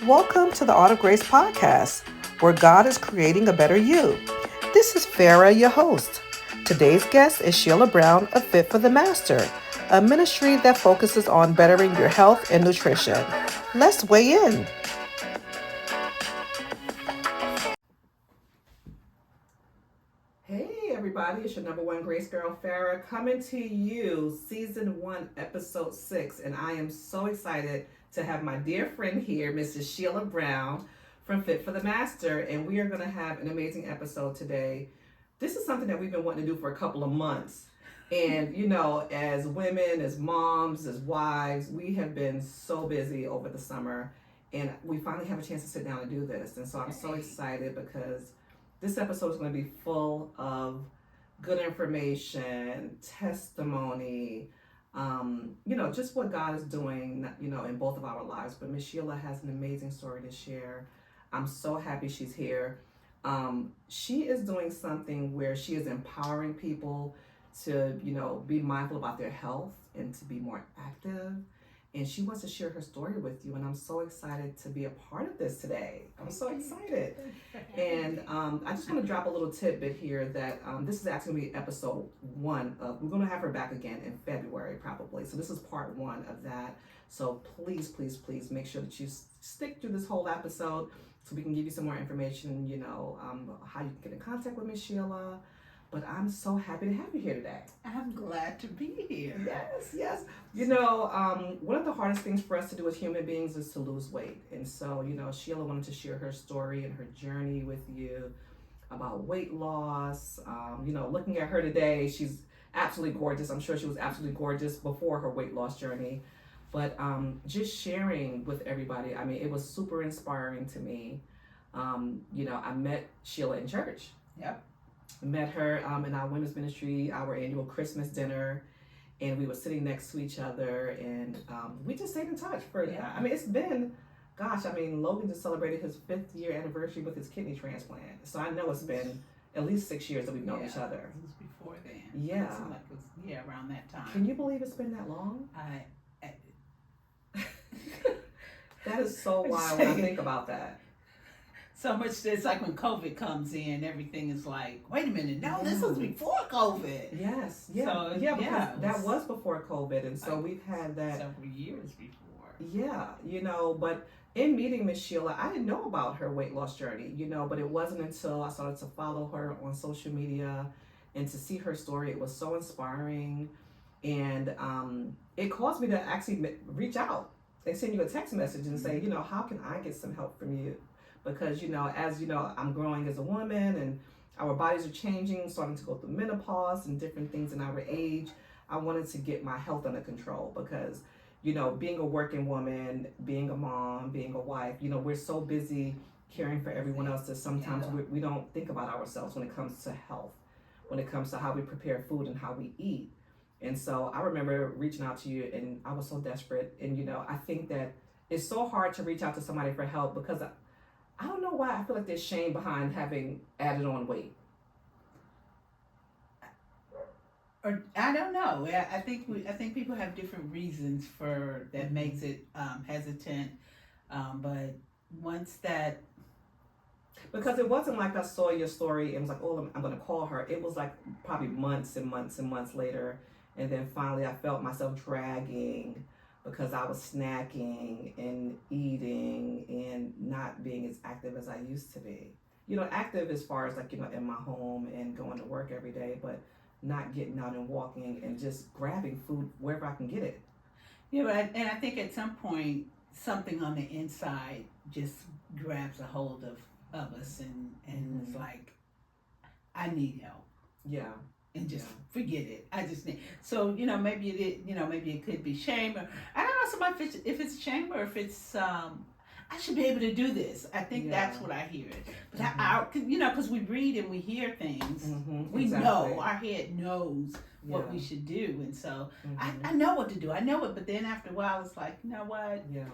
Welcome to the Art of Grace podcast, where God is creating a better you. This is Farra, your host. Today's guest is Shela Brown of Fit for the Master, a ministry that focuses on bettering your health and nutrition. Let's weigh in. Hey everybody, it's your number one Grace Girl Farrah coming to you, season 1, episode 6, and I am so excited to have my dear friend here, Mrs Shela Brown from Fit for the Master, and we are going to have an amazing episode today. This is something that we've been wanting to do for a couple of months, and as women, as moms, as wives, we have been so busy over the summer, and we finally have a chance to sit down and do this, and so I'm so excited because this episode is going to be full of good information, testimony, just what God is doing, in both of our lives. But Miss Sheila has an amazing story to share. I'm so happy she's here. She is doing something where she is empowering people to, be mindful about their health and to be more active. And she wants to share her story with you, and I'm so excited to be a part of this today. I'm so excited. And I just want to drop a little tidbit here that this is actually going to be episode 1 of, we're going to have her back again in February probably. So this is part 1 of that. So please, please, please make sure that you stick through this whole episode so we can give you some more information, how you can get in contact with Miss Sheila. But I'm so happy to have you here today. I'm glad to be here. Yes, yes. One of the hardest things for us to do as human beings is to lose weight. And so, Sheila wanted to share her story and her journey with you about weight loss. Looking at her today, she's absolutely gorgeous. I'm sure she was absolutely gorgeous before her weight loss journey. But just sharing with everybody, I mean, it was super inspiring to me. I met Sheila in church. Yep. Met her in our women's ministry, our annual Christmas dinner, and we were sitting next to each other, and we just stayed in touch for, I mean, it's been, Logan just celebrated his 5th year anniversary with his kidney transplant, so I know it's been at least 6 years that we've known each other. It was before then. Yeah. It was around that time. Can you believe it's been that long? That is so wild when I think about that. So much, it's like when COVID comes in, everything is like, wait a minute, no, this was before COVID. Yes, yeah. So, because that was before COVID, and so we've had that several years before. Yeah, but in meeting Miss Sheila, I didn't know about her weight loss journey, but it wasn't until I started to follow her on social media and to see her story, it was so inspiring, and it caused me to actually reach out and send you a text message and say, how can I get some help from you? Because, I'm growing as a woman and our bodies are changing, starting to go through menopause and different things in our age. I wanted to get my health under control because, being a working woman, being a mom, being a wife, we're so busy caring for everyone else that sometimes we don't think about ourselves when it comes to health, when it comes to how we prepare food and how we eat. And so I remember reaching out to you and I was so desperate. And, I think that it's so hard to reach out to somebody for help because I don't know why I feel like there's shame behind having added on weight. Or I don't know. I think people have different reasons for that makes it hesitant. But once that, because it wasn't like I saw your story and was like, oh, I'm going to call her. It was like probably months and months and months later, and then finally I felt myself dragging because I was snacking and eating and not being as active as I used to be. Active as far as like, in my home and going to work every day, but not getting out and walking and just grabbing food wherever I can get it. Yeah, but I think at some point, something on the inside just grabs a hold of us and it's like, I need help. Yeah. And just forget it. I just need. So maybe it could be shame, or I don't know. Somebody if it's shame or if it's I should be able to do this. I think that's what I hear it. But because we read and we hear things, we know our head knows what we should do, and so I know what to do. I know it, but then after a while, it's like, you know what? Yeah.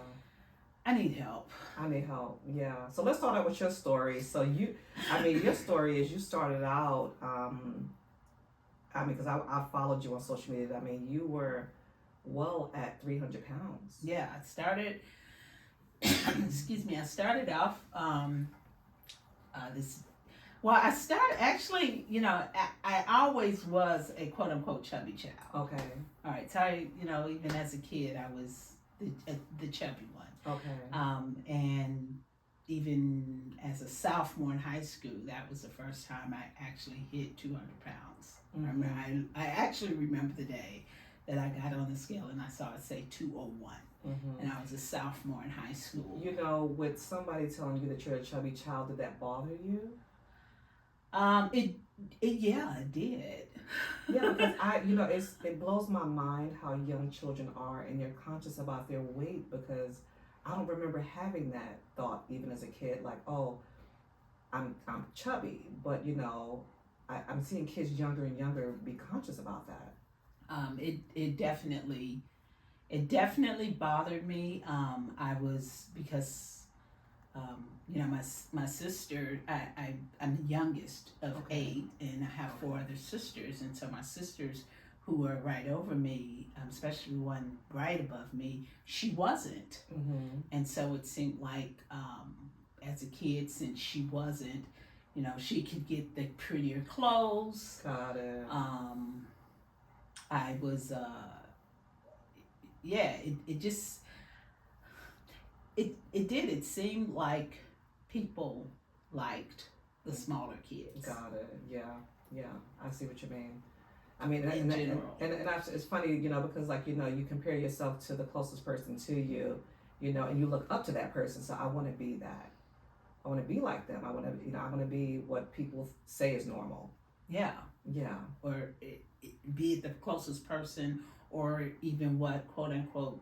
I need help. Yeah. So let's start out with your story. So your story is you started out. Because I followed you on social media. You were well at 300 pounds. Yeah, I started excuse me, I started off this. Well, I started actually. I always was a quote unquote chubby child. Okay. All right, so even as a kid, I was the chubby one. Okay. And even as a sophomore in high school, that was the first time I actually hit 200 pounds. Mm-hmm. I actually remember the day that I got on the scale and I saw it say 201. Mm-hmm. And I was a sophomore in high school. With somebody telling you that you're a chubby child, did that bother you? Yeah, it did. Yeah, because it blows my mind how young children are, and they're conscious about their weight. Because I don't remember having that thought even as a kid, like, oh, I'm chubby, but I'm seeing kids younger and younger be conscious about that. It definitely bothered me. I was because my sister. I'm the youngest of Okay. 8, and I have 4 other sisters, and so my sisters who were right over me, especially one right above me, she wasn't, Mm-hmm. and so it seemed like as a kid, since she wasn't, she could get the prettier clothes. Got it. I was yeah, it just it did. It seemed like people liked the smaller kids Got it. Yeah. Yeah. I see what you mean. I mean, in general. it's funny, because you compare yourself to the closest person to you, and you look up to that person. So I want to be that. I want to be like them. I want to be what people say is normal. Yeah. Yeah. Or be it the closest person, or even what quote unquote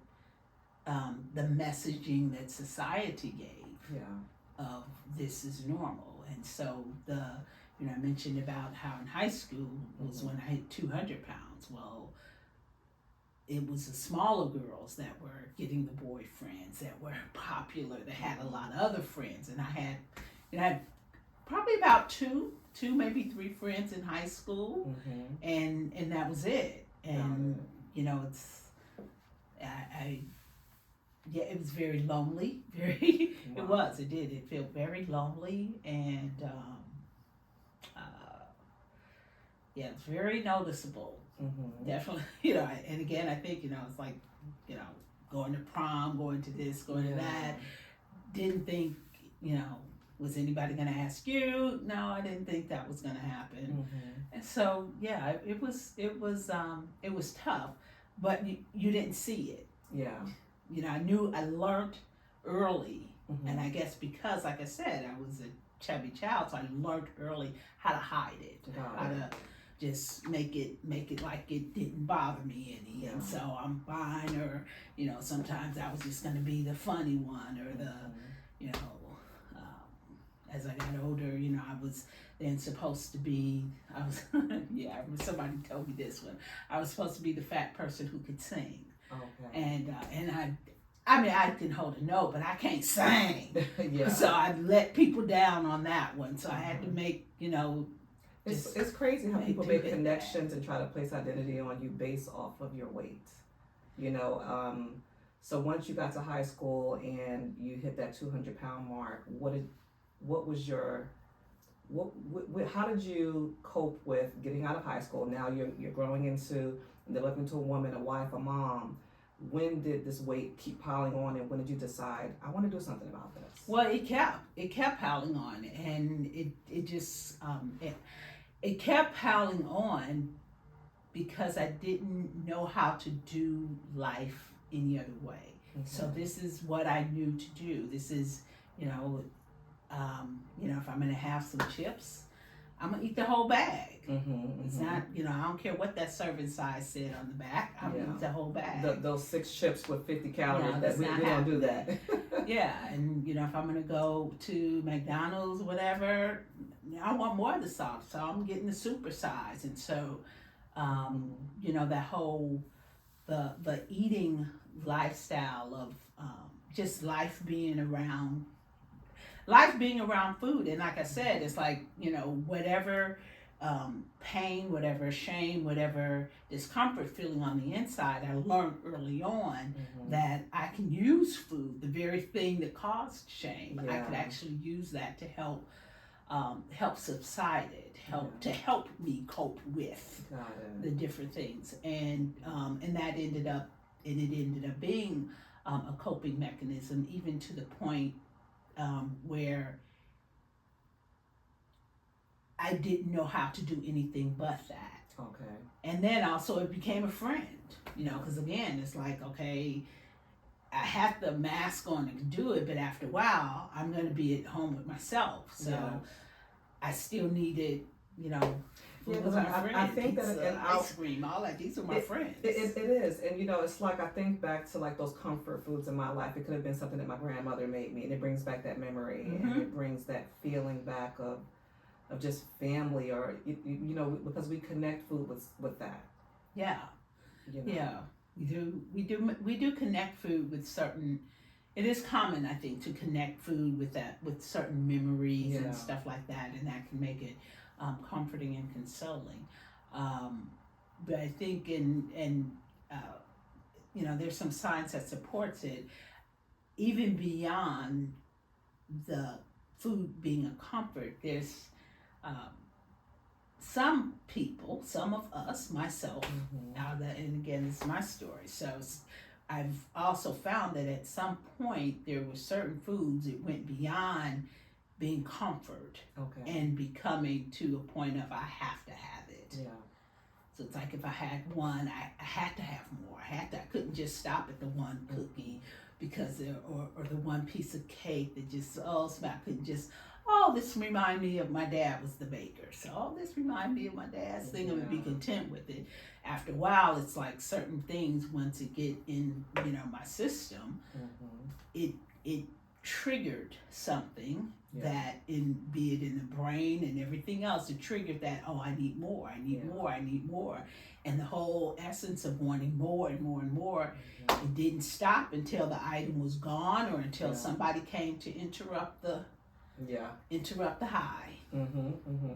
the messaging that society gave Yeah. of this is normal. And so I mentioned about how in high school was when I hit 200 pounds. Well, it was the smaller girls that were getting the boyfriends that were popular, that had a lot of other friends, and I had probably about two, maybe 3 friends in high school, and that was it. And it's I yeah, it was very lonely. Very, Wow. it was. It did. It felt very lonely, and uh, yeah, it's very noticeable. Definitely, and again, I think it's like, going to prom, going to this, going to that. Didn't think, was anybody going to ask you? No, I didn't think that was going to happen. And so, yeah, it was tough, but you didn't see it. Yeah. I learned early, and I guess because, like I said, I was a chubby child, so I learned early how to hide it, how to just make it like it didn't bother me any, and so I'm fine. Or sometimes I was just going to be the funny one, or the as I got older, I was then supposed to be. I was yeah. I remember somebody told me this one. I was supposed to be the fat person who could sing. Okay. And I mean, I can hold a note, but I can't sing. Yeah. So I let people down on that one. So I had to make, It's crazy how people make connections and try to place identity on you based off of your weight. So once you got to high school and you hit that 200-pound mark, how did you cope with getting out of high school? Now you're growing into, developing into a woman, a wife, a mom. When did this weight keep piling on, and when did you decide, I want to do something about this? Well, it kept piling on, and it just it kept piling on because I didn't know how to do life any other way. So this is what I knew to do. This is, if I'm gonna have some chips, I'm gonna eat the whole bag. It's not, I don't care what that serving size said on the back. I'm gonna eat the whole bag. Those 6 chips with 50 calories. That's we don't do that. Yeah, and if I'm gonna go to McDonald's, whatever, I want more of the sauce, so I'm getting the super size. And so, that whole the eating lifestyle of just life being around food. And like I said, it's like, whatever pain, whatever shame, whatever discomfort feeling on the inside, I learned early on that I can use food, the very thing that caused shame. I could actually use that to help subside it, to help me cope with the different things, and that ended up being a coping mechanism, even to the point where I didn't know how to do anything but that. Okay. And then also it became a friend, because again, it's like, okay, I have the mask on and do it, but after a while, I'm going to be at home with myself. So I still needed, because I think pizza, that ice cream, all that. These are my friends. It is, and it's like I think back to like those comfort foods in my life. It could have been something that my grandmother made me, and it brings back that memory, and it brings that feeling back of just family, or because we connect food with that. Yeah. Yeah. We do connect food with certain. It is common, I think, to connect food with certain memories and stuff like that, and that can make it comforting and consoling. But I think there's some science that supports it, even beyond the food being a comfort. There's some people, some of us, myself, and again, it's my story. So I've also found that at some point there were certain foods that went beyond being comfort and becoming to a point of I have to have it. Yeah. So it's like if I had one, I had to have more. I couldn't just stop at the one cookie because or the one piece of cake that just I couldn't just. Oh, this remind me of my dad was the baker. So this remind me of my dad's thing. I would be content with it. After a while, it's like certain things, once it get in, my system, it triggered something that be it in the brain and everything else. It triggered that, I need more, I need more, I need more. And the whole essence of wanting more and more and more, it didn't stop until the item was gone or until somebody came to interrupt the high.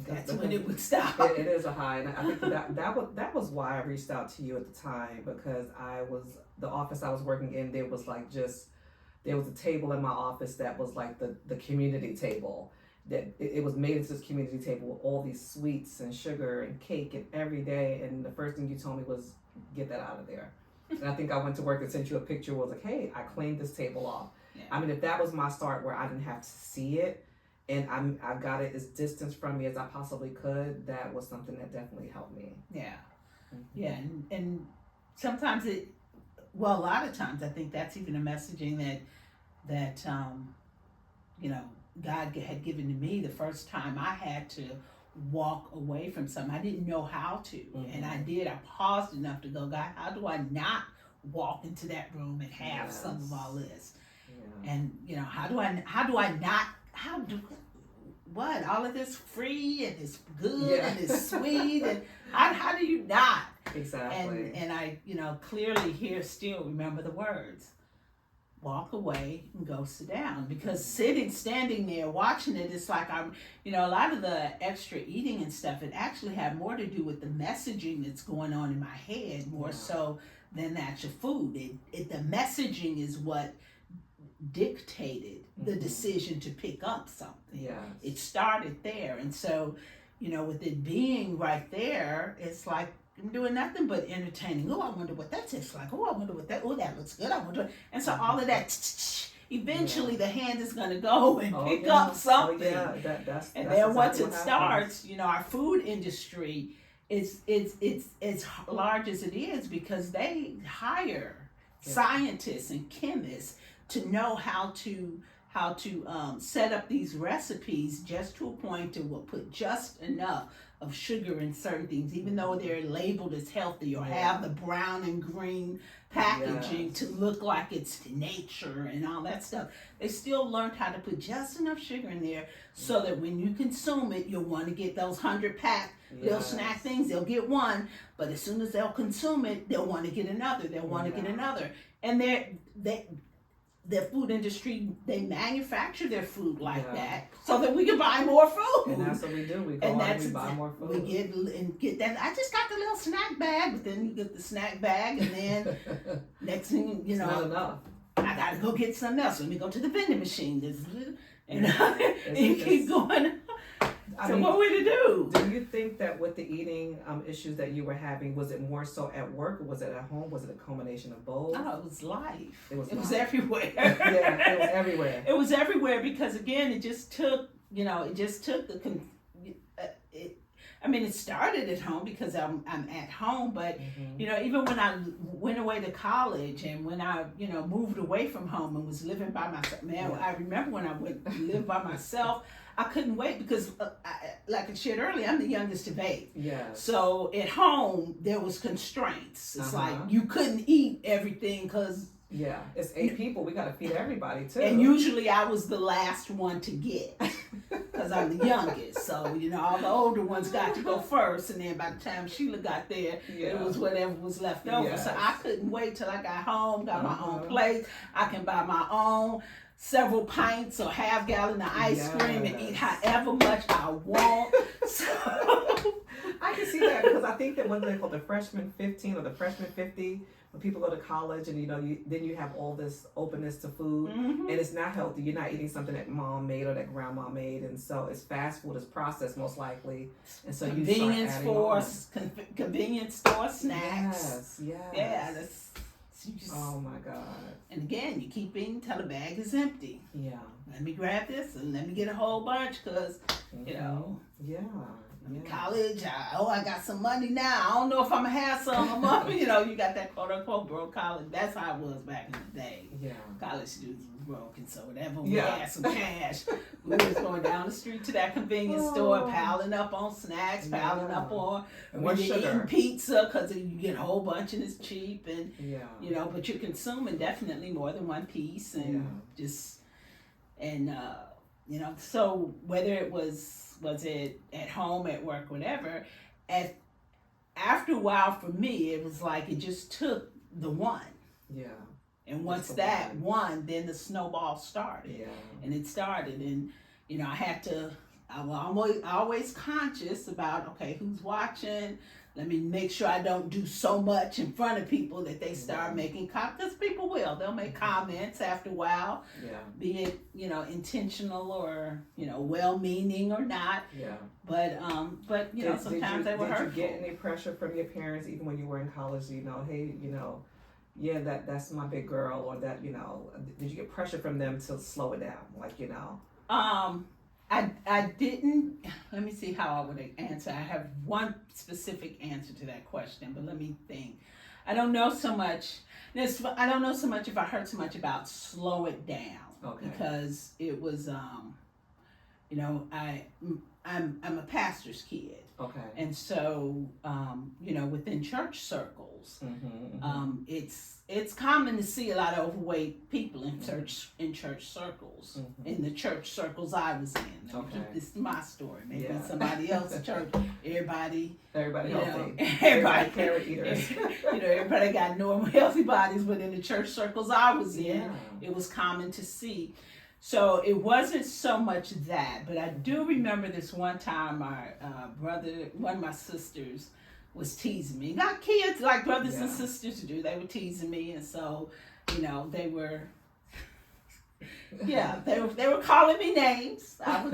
That's when it would stop. It is a high, and I think that was why I reached out to you at the time, because the office I was working in, there was a table in my office that was like the community table, that it was made into this community table with all these sweets and sugar and cake and every day, and the first thing you told me was get that out of there. And I think I went to work and sent you a picture, was like, hey, I cleaned this table off. I mean, if that was my start where I didn't have to see it, and I got it as distance from me as I possibly could, that was something that definitely helped me. Yeah. Yeah, and sometimes a lot of times I think that's even a messaging that God had given to me the first time I had to walk away from something. I didn't know how to, and I did. I paused enough to go, God, how do I not walk into that room and have some of all this? And what all of this free and it's good and it's sweet, and how do you not? Exactly. And I clearly still remember the words, walk away and go sit down, because standing there watching it, it's like a lot of the extra eating and stuff, it actually had more to do with the messaging that's going on in my head more so than the actual food. The messaging is what dictated the decision to pick up something. It started there, and so with it being right there, it's like I'm doing nothing but entertaining. I wonder what that tastes like. I wonder what that. That looks good. I wonder. And so all of that. Eventually, the hand is going to go and pick up something. That's and then once it starts, our food industry is as large as it is because they hire scientists and chemists to know how to set up these recipes just to a point to put just enough of sugar in certain things, even though they're labeled as healthy or have the brown and green packaging to look like it's nature and all that stuff. They still learned how to put just enough sugar in there so that when you consume it, you'll want to get those 100-pack little snack things. They'll get one, but as soon as they'll consume it, they'll want to get another. They'll want to get another. And the food industry, they manufacture their food like that so that we can buy more food. And that's what we do. We go out and we buy more food. We get that. I just got the little snack bag, but then you get the snack bag, and then next thing you know, it's not enough. I gotta go get something else. Let me go to the vending machine. And you keep going. So what were to do? Do you think that with the eating issues that you were having, was it more so at work or was it at home? Was it a combination of both? Oh, it was life. It was everywhere. Yeah, it was everywhere. It was everywhere because again, it just took the. It started at home because I'm at home, but even when I went away to college and when I moved away from home and was living by myself, I remember when I went to live by myself. I couldn't wait because, like I shared earlier, I'm the youngest of 8. Yeah. So at home there was constraints. It's like you couldn't eat everything because. Yeah, it's 8 people. We got to feed everybody too. And usually I was the last one to get because I'm the youngest. So all the older ones got to go first, and then by the time Sheila got there, it was whatever was left over. Yes. So I couldn't wait till I got home, got my own plate. I can buy my own several pints or half gallon of ice cream and eat however much I want. So I can see that because I think that when they call the freshman 15 or the freshman 50, when people go to college and then you have all this openness to food and it's not healthy. You're not eating something that mom made or that grandma made, and so it's fast food, it's processed most likely, and so convenience store snacks. Yes. Yeah, oh my God. And again, you keep eating till the bag is empty. Yeah. Let me grab this and let me get a whole bunch because, Yeah. College, I got some money now. I don't know if I'm going to have some. You got that quote unquote broke college. That's how it was back in the day. Yeah. College students were broke, and so whenever we had some cash, we was going down the street to that convenience store, piling up on snacks, piling up on eating pizza because you get a whole bunch and it's cheap, and but you're consuming definitely more than one piece, and so whether it was it at home, at work, whatever, after a while for me, it was like it just took the one. Yeah. And once that one, then the snowball started. Yeah. And it started, and I was always conscious about, okay, who's watching? Let me make sure I don't do so much in front of people that they start making comments, because people they'll make comments after a while, be it, intentional or, well-meaning or not. Yeah. But sometimes they were hurtful. Did you get any pressure from your parents, even when you were in college, hey, that's my big girl, or that, did you get pressure from them to slow it down? I didn't. Let me see how I would answer. I have one specific answer to that question, but let me think. I don't know so much if I heard so much about slow it down. Okay. Because it was, I'm a pastor's kid. Okay. And so, within church circles, it's common to see a lot of overweight people in church circles. In the church circles I was in. Okay. This is my story. Maybe somebody else's church. Everybody healthy. Everybody carrot eaters. Everybody got normal healthy bodies, but in the church circles I was in, it was common to see. So it wasn't so much that, but I do remember this one time my one of my sisters was teasing me. Got kids like brothers and sisters do. They were teasing me, and so, they were, they were calling me names. I was,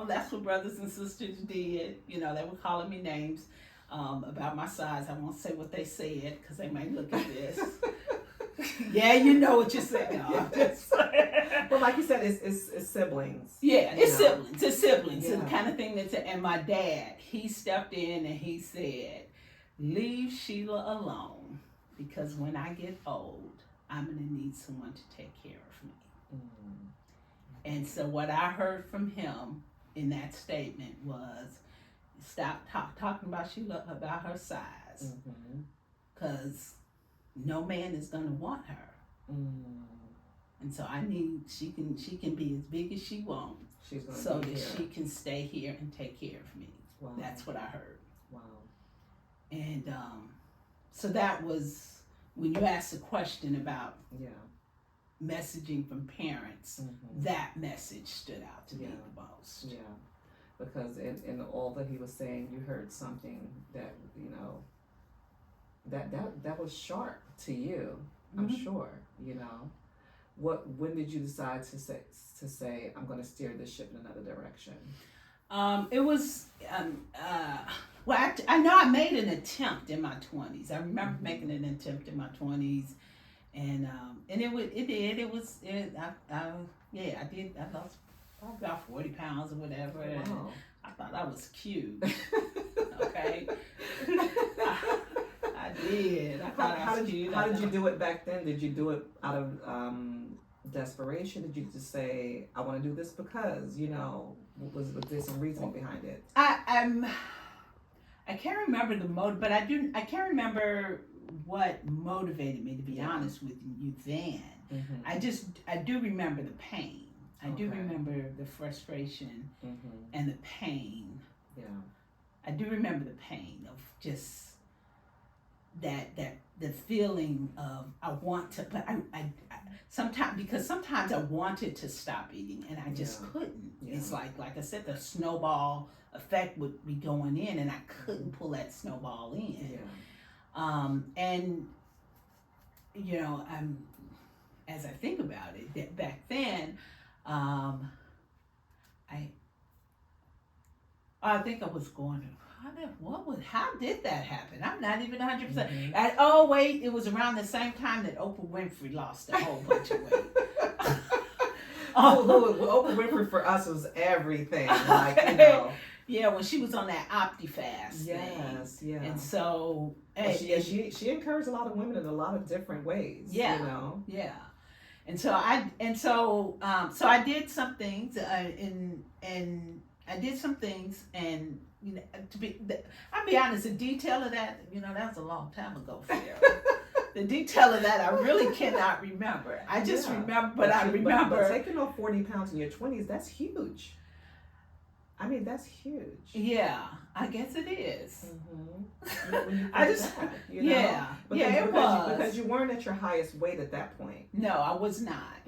that's what brothers and sisters did. They were calling me names about my size. I won't say what they said because they might look at this. Yeah, you know what you're saying. Well, like you said, it's siblings. Yeah, it's siblings. It's siblings. It's the kind of thing and my dad, he stepped in and he said, leave Sheila alone, because when I get old, I'm going to need someone to take care of me. And so what I heard from him in that statement was, stop talking about Sheila, about her size, because no man is going to want her. And so she can be as big as she wants, so that she can stay here and take care of me. Wow. That's what I heard. Wow. And so that was when you asked the question about messaging from parents, that message stood out to me the most. Yeah, because in all that he was saying, you heard something that that was sharp to you. I'm sure. When did you decide to say I'm going to steer this ship in another direction? It was well, I know I made an attempt in my 20s. I remember making an attempt in my 20s, and I did. I lost probably about 40 pounds or whatever. Wow. And I thought I was cute. Okay. I did. I thought I was cute. How did you do it back then? Did you do it out of desperation? Did you just say, I want to do this because, was there some reasoning behind it? I can't remember the motive, but I can't remember what motivated me, to be honest with you then. I do remember the pain. I do remember the frustration and the pain. Yeah. I do remember the pain of just that the feeling of I want to, but I sometimes I wanted to stop eating and I just couldn't. Yeah. It's like I said, the snowball effect would be going in and I couldn't pull that snowball in. Yeah. And as I think about it, that back then, I think I was going, how did that happen? I'm not even 100%. Oh wait, it was around the same time that Oprah Winfrey lost a whole bunch of weight. Oprah Winfrey for us was everything. Yeah, when she was on that OptiFast Yes, thing. Yeah. And so she encouraged a lot of women in a lot of different ways. Yeah. Yeah. And so I did some things and I'll be honest, the detail of that, that was a long time ago, Farrah. The detail of that I really cannot remember. I just remember, but I remember. But taking off 40 pounds in your 20s, that's huge. I mean, that's huge. Yeah, I guess it is. I just, it was. Because you weren't at your highest weight at that point. No, I was not.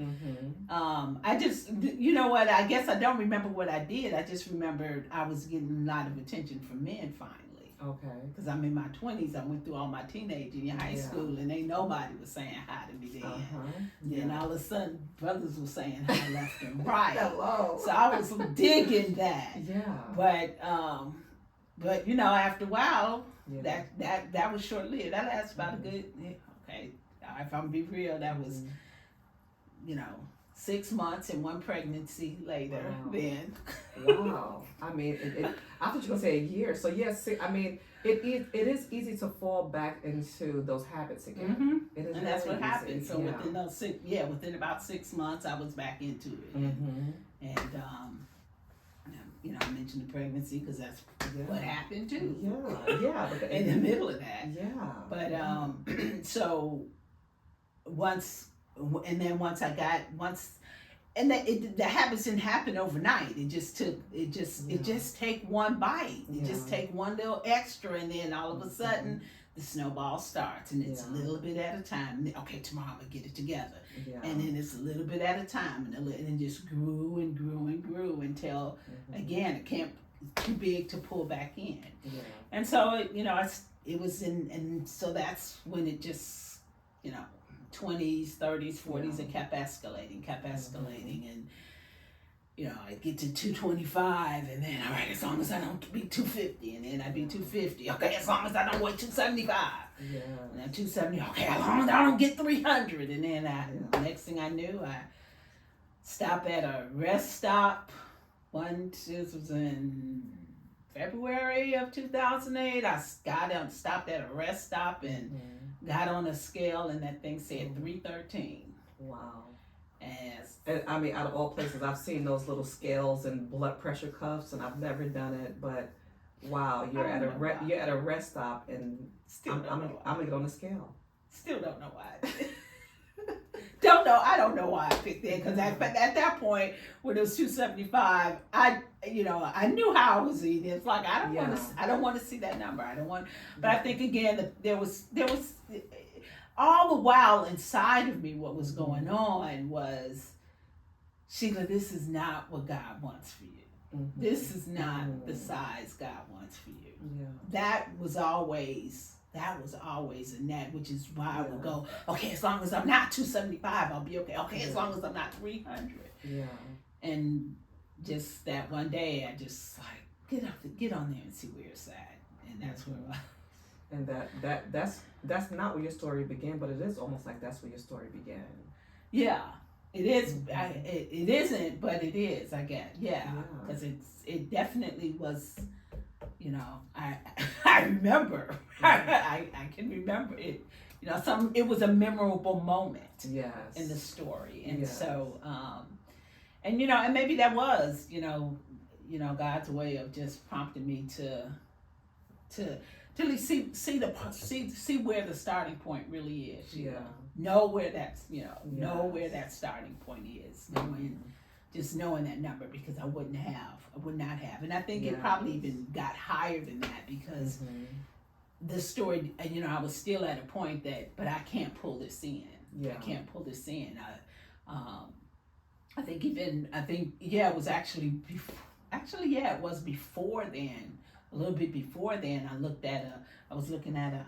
I just, you know what, I guess I don't remember what I did. I just remembered I was getting a lot of attention from men finally. Okay. Because I'm in my 20s. I went through all my teenage and high school, and ain't nobody was saying hi to me then. And all of a sudden, brothers were saying hi left and right. Hello. So I was digging that. Yeah. But after a while, that was short lived. That lasted about a good. Okay, if I'm be real, that was 6 months and 1 pregnancy later. Wow. Then. Wow. I mean, I thought you were going to say a year. So yes, I mean, it is easy to fall back into those habits again. It is, and that's what happened. So within within about 6 months, I was back into it. And I mentioned the pregnancy because that's what happened too. Yeah. In the middle of that. Yeah. But so once the habits didn't happen overnight. It just take one bite. It just take one little extra, and then all of a sudden the snowball starts, and it's a little bit at a time. Okay, tomorrow I'm gonna get it together, and then it's a little bit at a time, and it just grew and grew and grew until again it can't too big to pull back in. And so it was and so that's when it just 20s, 30s, 40s, it kept escalating, and I get to 225, and then all right, as long as I don't beat 250, and then I beat 250. Okay, as long as I don't weigh 275. And then 270. Okay, as long as I don't get 300, and then next thing I knew, I stopped at a rest stop. This was in February of 2008. I stopped at a rest stop and got on a scale, and that thing said 313. Wow. And I mean, out of all places, I've seen those little scales and blood pressure cuffs, and I've never done it. But wow, you're at a rest stop, and I'm gonna get on the scale. Still don't know why. I don't know why I picked that, because at that point when it was 275, I knew how I was eating. It's like I don't want to see that number. I don't want. But I think again that there was all the while inside of me, what was going on was, Sheila, this is not what God wants for you. Mm-hmm. This is not the size God wants for you. Yeah. That was always a net, which is why I would go, okay, as long as I'm not 275, I'll be okay. Okay, as long as I'm not 300. Yeah. And just that one day, I just like, get on there and see where it's at. And that's where I... And that's not where your story began, but it is almost like that's where your story began. Yeah. It is. It isn't, but it is. I guess. Yeah, because it definitely was. You know, I remember. I can remember it. You know, it was a memorable moment. Yes. In the story, and so, and you know, and maybe that was, you know, God's way of just prompting me to see where the starting point really is. Know where that's, know where that starting point is. Knowing that number, because I would not have. And I think it probably even got higher than that, because the story, I was still at a point but I can't pull this in. I can't pull this in. I think it was actually it was before then. A little bit before then, I was looking at a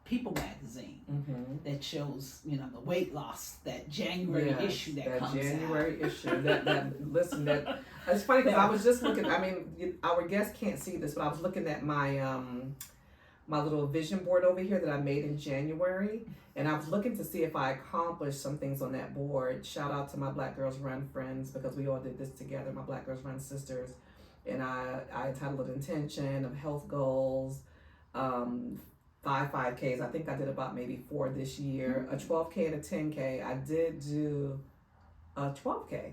People magazine that shows, the weight loss, that January issue that comes January out. issue. That it's funny because I was just looking. I mean, our guests can't see this, but I was looking at my my little vision board over here that I made in January, and I was looking to see if I accomplished some things on that board. Shout out to my Black Girls Run friends, because we all did this together. My Black Girls Run sisters, and I entitled it Intention of Health Goals. 5 5Ks. I think I did about maybe 4 this year. A 12K and a 10K. I did do a 12K.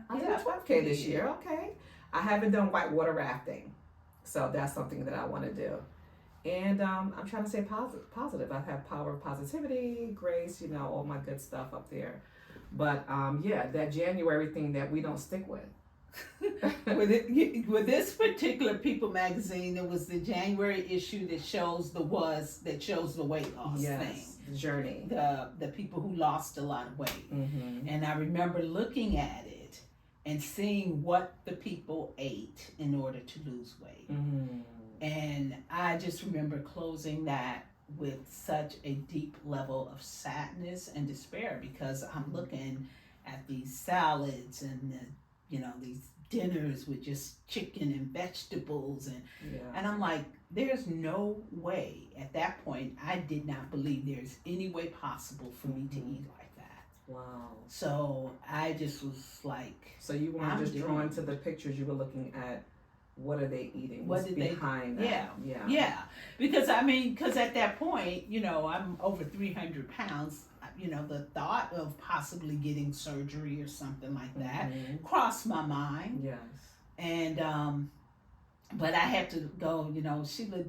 I did a 12K this year. Okay. I haven't done whitewater rafting, so that's something that I want to do. And I'm trying to stay positive. I have power of positivity, grace, all my good stuff up there. But that January thing that we don't stick with. With this particular People magazine, it was the January issue that shows the weight loss thing, the journey, the people who lost a lot of weight. And I remember looking at it and seeing what the people ate in order to lose weight. And I just remember closing that with such a deep level of sadness and despair, because I'm looking at these salads and these dinners with just chicken and vegetables, and I'm like, there's no way. At that point, I did not believe there's any way possible for me to eat like that. Wow. So I just was like, so you weren't just drawn to the pictures, you were looking at what are they eating? What's behind that? Yeah. Because at that point, I'm over 300 pounds. The thought of possibly getting surgery or something like that crossed my mind. Yes. And but I had to go, Sheila,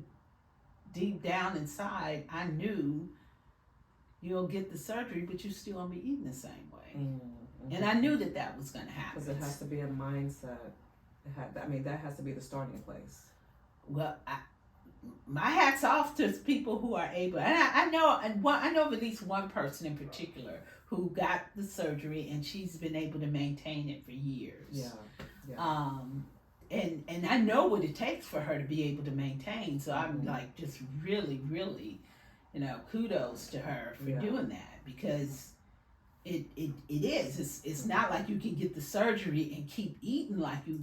deep down inside, I knew you'll get the surgery, but you're still gonna be eating the same way. And I knew that was gonna happen. Because it has to be a mindset. That has to be the starting place. Well, my hat's off to people who are able, and I know of at least one person in particular who got the surgery, and she's been able to maintain it for years. Yeah. And I know what it takes for her to be able to maintain. So I'm like, just really, really, kudos to her for doing that, because it is. It's not like you can get the surgery and keep eating like you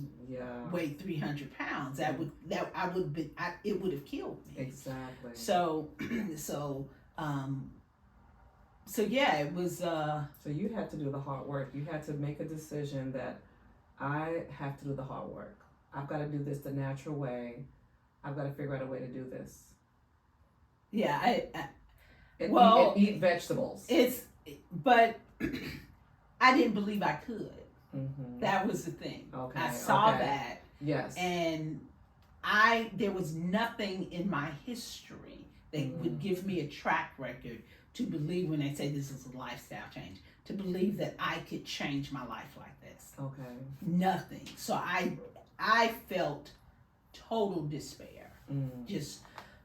weigh 300 pounds. It would have killed me. Exactly. So it was. So you had to do the hard work. You had to make a decision that I have to do the hard work. I've got to do this the natural way. I've got to figure out a way to do this. Yeah, eat vegetables. But I didn't believe I could. That was the thing. Okay. I saw that. Yes. And there was nothing in my history that would give me a track record to believe, when they say this is a lifestyle change, to believe that I could change my life like this. Okay. Nothing. So I felt total despair, just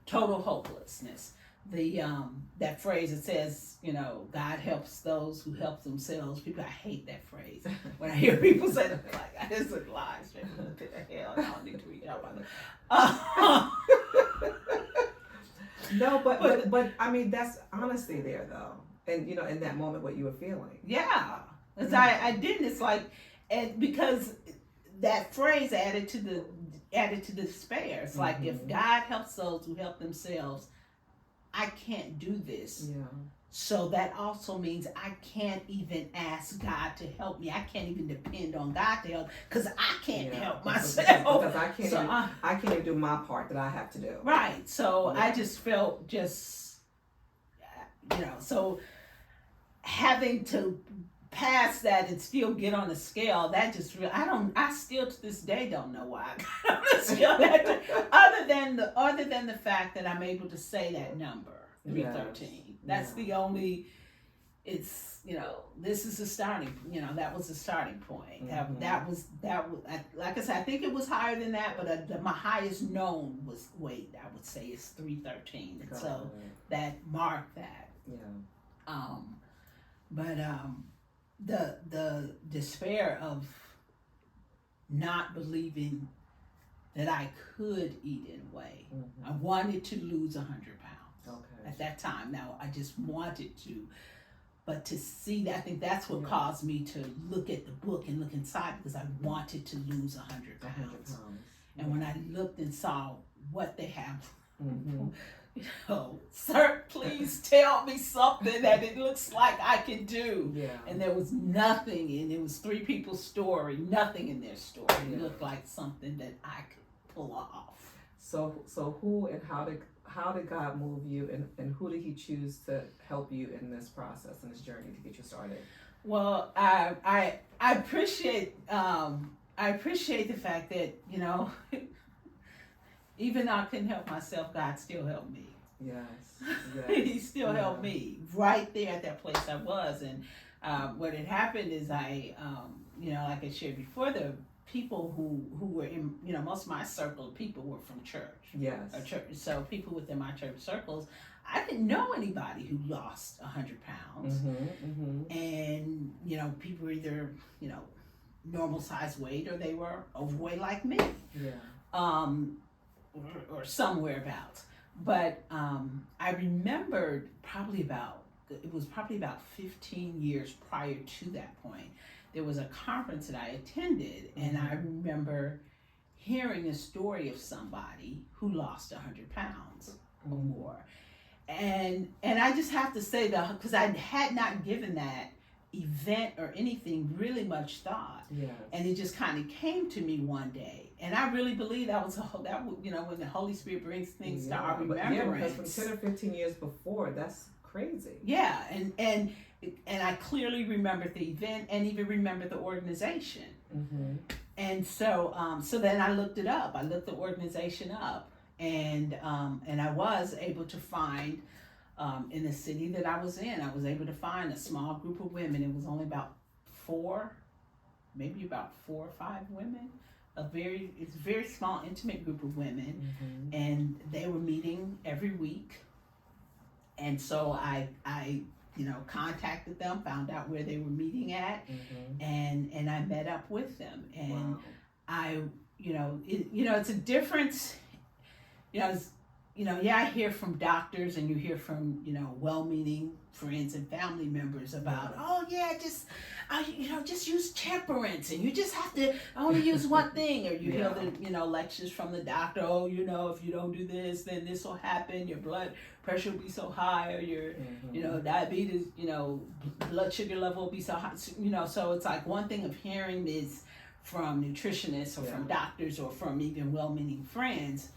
total hopelessness. that phrase that says, God helps those who help themselves. People, I hate that phrase. When I hear people say that, they're like, this is lies. What the hell? I don't need to read out my No, but I mean, that's honesty there though, and in that moment, what you were feeling. Yeah, because I didn't. It's like, and because that phrase added to the despair. It's like, if God helps those who help themselves, I can't do this. Yeah. So that also means I can't even ask God to help me. I can't even depend on God to help because I can't help myself. Because I can't even do my part that I have to do. Right. So I just felt so having to pass that and still get on a scale, that just I still to this day don't know why I got on the scale other than the fact that I'm able to say that number 313. Yes. That's the only. It's this is the starting. That was the starting point. That was like I said. I think it was higher than that, but my highest known was I would say is 313, and so that marked that. Yeah. But the despair of not believing that I could eat anyway. I wanted to lose 100 pounds at that time. Now I just wanted to, but to see that, I think that's what caused me to look at the book and look inside, because I wanted to lose 100 pounds. And when I looked and saw what they have, sir, please tell me something that it looks like I can do. Yeah. And there was nothing, and it was 3 people's story, nothing in their story. It looked like something that I could pull off. So who and how did God move you, and who did he choose to help you in this process, in this journey to get you started? Well, I appreciate the fact that, even though I couldn't help myself, God still helped me. Yes. He still helped me right there at that place I was. And what had happened is like I shared before, the people who were in, most of my circle of people were from church. Yes. Church. So people within my church circles, I didn't know anybody who lost 100 pounds. And, people were either, normal size weight, or they were overweight like me. Yeah. Or somewhere about. But I remembered it was probably about 15 years prior to that point, there was a conference that I attended, and I remember hearing a story of somebody who lost 100 pounds or more. And I just have to say that, because I had not given that event or anything really much thought. Yes. And it just kind of came to me one day. And I really believe that was when the Holy Spirit brings things to our remembrance. Because from 10 or 15 years before, that's crazy. Yeah, and I clearly remembered the event and even remembered the organization. And so then I looked it up. I looked the organization up, and I was able to find, in the city that I was in, I was able to find a small group of women. It was only about 4 or 5 women. It's a very small, intimate group of women, and they were meeting every week. And so I contacted them, found out where they were meeting at, and I met up with them. And it's a difference. I hear from doctors, and you hear from, well-meaning friends and family members about, just use temperance, and you just have to only use one thing. Or you hear the, lectures from the doctor, if you don't do this, then this will happen, your blood pressure will be so high, or your, diabetes, blood sugar level will be so high. So it's like one thing of hearing is from nutritionists, or from doctors, or from even well-meaning friends,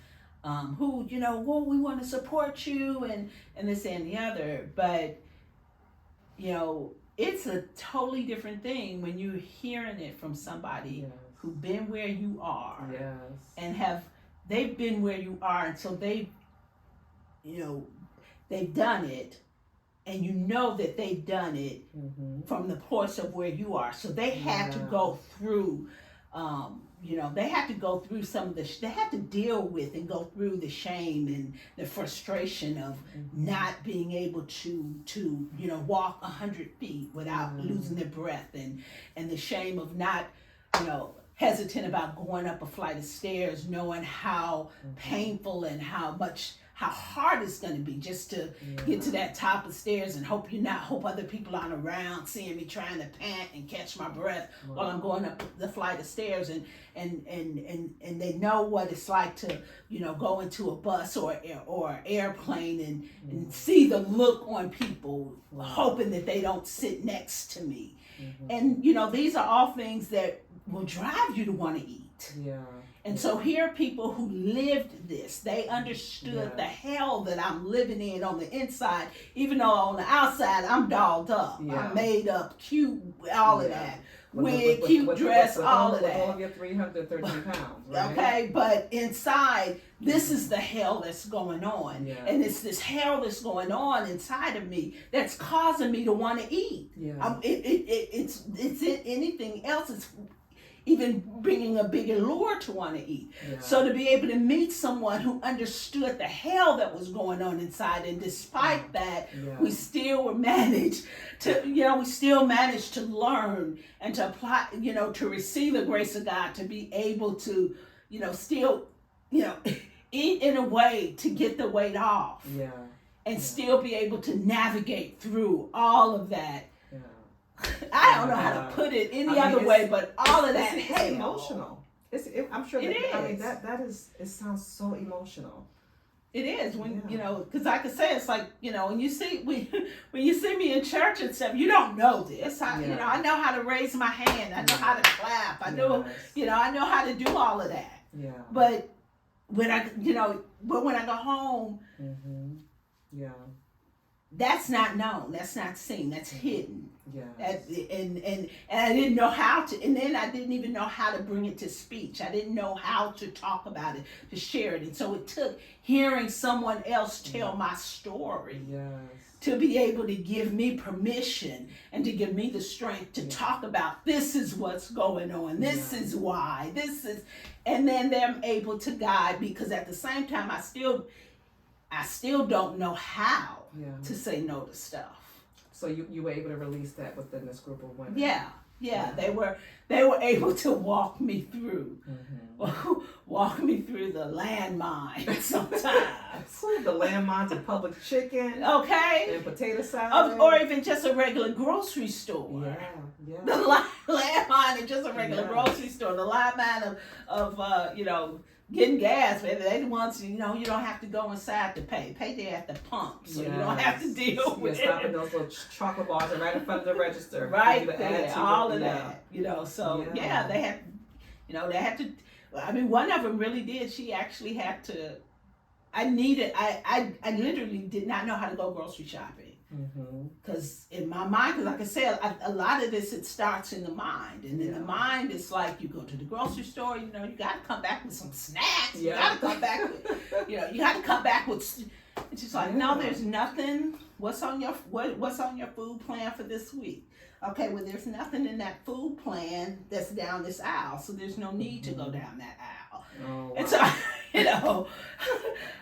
who, we want to support you, and this and the other. But, it's a totally different thing when you're hearing it from somebody who's been where you are, and they've been where you are, and so they've done it, and that they've done it from the course of where you are. So they had to go through They have to go through some of they have to deal with and go through the shame and the frustration of not being able to walk 100 feet without losing their breath, and the shame of not, hesitant about going up a flight of stairs, knowing how painful and how hard it's going to be just to get to that top of stairs, and hope other people aren't around seeing me trying to pant and catch my breath while I'm going up the flight of stairs, and they know what it's like to go into a bus or an airplane and see the look on people hoping that they don't sit next to me. And these are all things that will drive you to want to eat. And so here are people who lived this. They understood the hell that I'm living in on the inside, even though on the outside I'm dolled up. I'm made up, cute, all of that. Wig, cute dress, all of that. With all of your 313 pounds, right? Okay, but inside, this is the hell that's going on. And it's this hell that's going on inside of me that's causing me to want to eat. It's anything else. It's even bringing a bigger lure to want to eat. So to be able to meet someone who understood the hell that was going on inside, and despite that, we still managed to learn and to apply, to receive the grace of God, to be able to, still, eat in a way to get the weight off. And still be able to navigate through all of that. I don't know how to put it any other way, but all of that it's emotional. I'm sure it is. I mean, that is. It sounds so emotional. It is when because I could say it's like when you see me in church and stuff, you don't know this. I know how to raise my hand. I know how to clap. I know I know how to do all of that. But when I when I go home, that's not known. That's not seen. That's hidden. And I didn't know how to, and then I didn't even know how to bring it to speech. I didn't know how to talk about it, to share it. And so it took hearing someone else tell my story to be able to give me permission and to give me the strength to talk about, this is what's going on, this is why, and then them able to guide, because at the same time I still don't know how to say no to stuff. So you were able to release that within this group of women. They were able to walk me through the landmine sometimes. The landmines of public chicken. Okay. And potato salad. Or even just a regular grocery store. The landmine of just a regular grocery store. The landmine of getting gas, baby. They the ones, you don't have to go inside to pay. Pay there at the pump, so you don't have to deal with stopping those little chocolate bars right in front of the register. Right there, all of that. So they had, they had to. I mean, one of them really did. She actually had to. I literally did not know how to go grocery shopping. Because in my mind, because like I said, a lot of this, it starts in the mind, and in the mind, it's like you go to the grocery store, you got to come back with some snacks. You got to come back with, you got to come back with. It's just like, no, there's nothing. What's on your food plan for this week? Okay, well, there's nothing in that food plan that's down this aisle, so there's no need to go down that aisle. Oh, wow. And so,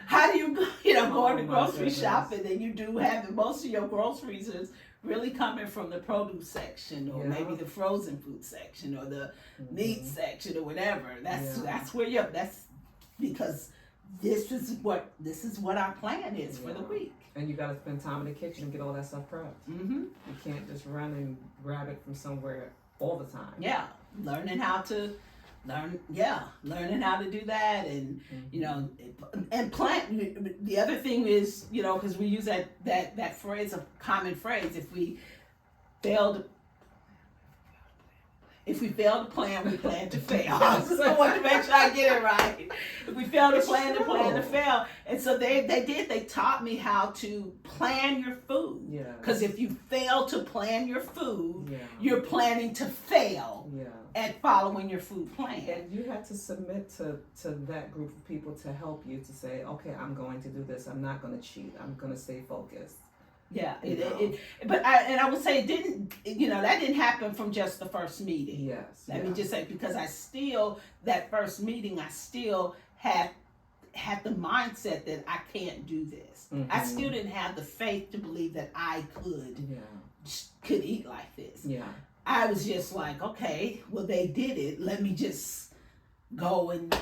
how do you go into grocery shopping, and you do have most of your groceries is really coming from the produce section, or maybe the frozen food section, or the meat section, or whatever. That's where that's because this is what our plan is for the week. And you got to spend time in the kitchen and get all that stuff prepped. You can't just run and grab it from somewhere all the time. Learning how to do that, and and plant. The other thing is, because we use that phrase, a common phrase, if we fail to plan, we plan to fail. So I want to make sure I get it right. If we fail to plan to fail. And so they taught me how to plan your food. Because if you fail to plan your food, you're planning to fail at following your food plan. And you had to submit to that group of people to help you to say, okay, I'm going to do this. I'm not going to cheat. I'm going to stay focused. Yeah, You know? but I would say it didn't, that didn't happen from just the first meeting. Yes. Let me just say, because that first meeting, I still had the mindset that I can't do this. Mm-hmm. I still didn't have the faith to believe that I could eat like this. Yeah. I was just like, okay, well, they did it. Let me just go and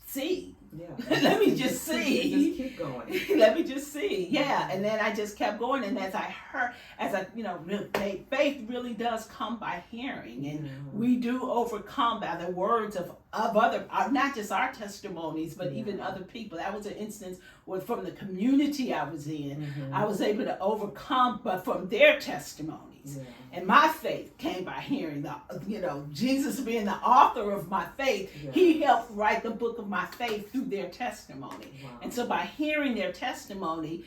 see. Yeah. Let me just see. Just keep going. Let me just see. Yeah. And then I just kept going. And as I faith really does come by hearing. And we do overcome by the words of other, not just our testimonies, but even other people. That was an instance from the community I was in. I was able to overcome, but from their testimonies. Yeah. And my faith came by hearing Jesus being the author of my faith. Yes. He helped write the book of my faith through their testimony. Wow. And so by hearing their testimony,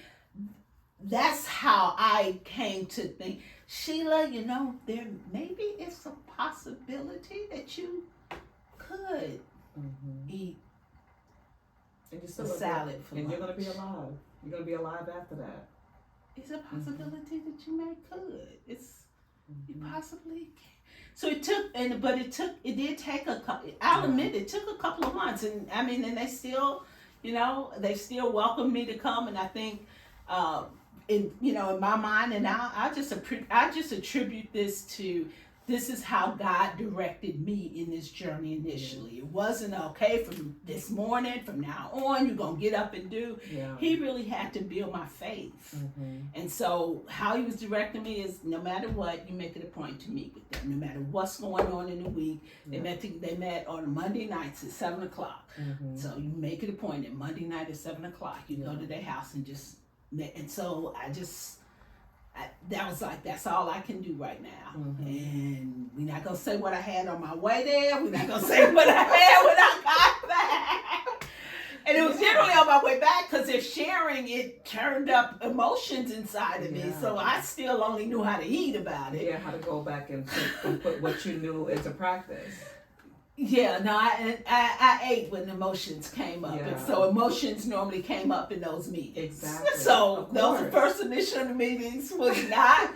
that's how I came to think, Sheila, there maybe is a possibility that you could eat and a salad for lunch. You're going to be alive. You're going to be alive after that. It's a possibility that you could. You possibly can. So it did take I'll admit it took a couple of months, and and they still, they still welcomed me to come, and I think, in my mind, and I just attribute this is how God directed me in this journey initially. It wasn't okay from this morning, from now on, you're going to get up and do. Yeah. He really had to build my faith. And so how he was directing me is, no matter what, you make it a point to meet with them. No matter what's going on in the week, they met on Monday nights at 7 o'clock. So you make it a point that Monday night at 7 o'clock, you go to their house and so that was like, that's all I can do right now. And we're not going to say what I had on my way there. We're not going to say what I had when I got back. And it was generally on my way back, because if sharing, it turned up emotions inside of me. So I still only knew how to eat about it. Yeah, how to go back and put what you knew into practice. Yeah, no, I ate when emotions came up, and so emotions normally came up in those meetings. Exactly. So those first initial meetings was not.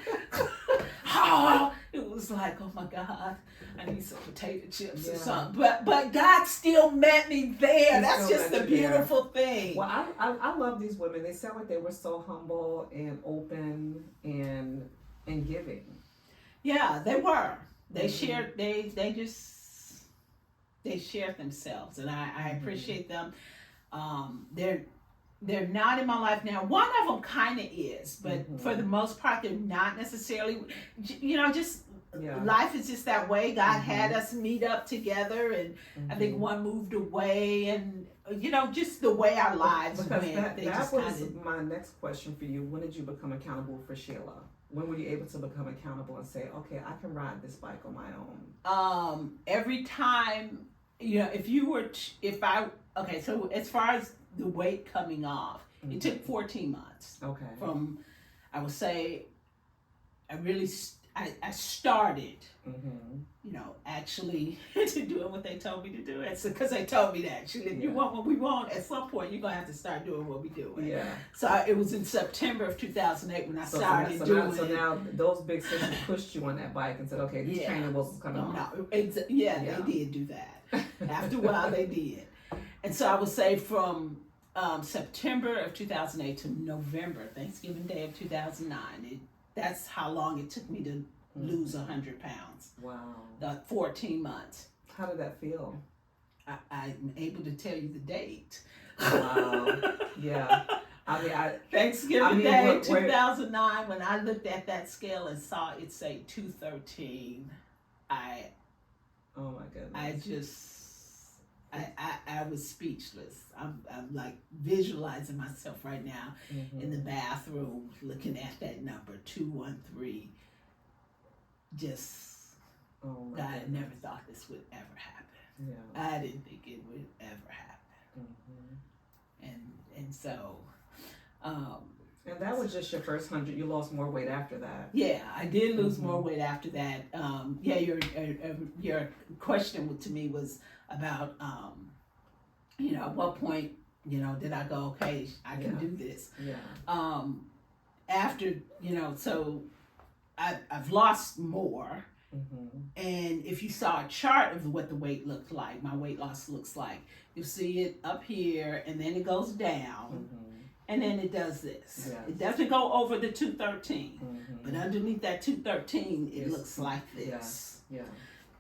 It was like, oh my God, I need some potato chips or something. But God still met me there. That's just the beautiful thing. Well, I love these women. They sound like they were so humble and open and giving. Yeah, they were. They shared. They shared themselves, and I appreciate them. They're not in my life now. One of them kind of is, but for the most part, they're not necessarily. Life is just that way. God had us meet up together, and I think one moved away, and just the way our lives went. That was my next question for you. When did you become accountable for Sheila? When were you able to become accountable and say, okay, I can ride this bike on my own? Every time, so as far as the weight coming off, it took 14 months. Okay. From, I would say, I started, actually to doing what they told me to do. It's because they told me that, if you want what we want, at some point you're going to have to start doing what we do. Yeah. So it was in September of 2008 when I started doing it. So now those big sisters pushed you on that bike and said, okay, these training wheels is coming on. They did do that. After a while, they did. And so I would say from September of 2008 to November, Thanksgiving Day of 2009, that's how long it took me to lose 100 pounds. Wow. 14 months. How did that feel? I'm able to tell you the date. Wow. Yeah. Thanksgiving Day 2009, when I looked at that scale and saw it say 213, oh my goodness. I was speechless. I'm like visualizing myself right now in the bathroom, looking at that number 213. God, I never thought this would ever happen. Yeah. I didn't think it would ever happen. And so. And that was just your first 100. You lost more weight after that. Yeah, I did lose more weight after that. Your question to me was about, at what point, did I go, okay, I can do this. Yeah. after, so I've lost more. Mm-hmm. And if you saw a chart of what the weight looked like, my weight loss looks like, you see it up here, and then it goes down, and then it does this. Yes. It doesn't go over the 213, but Mm-hmm. underneath that 213, it It's- looks like this. Yeah.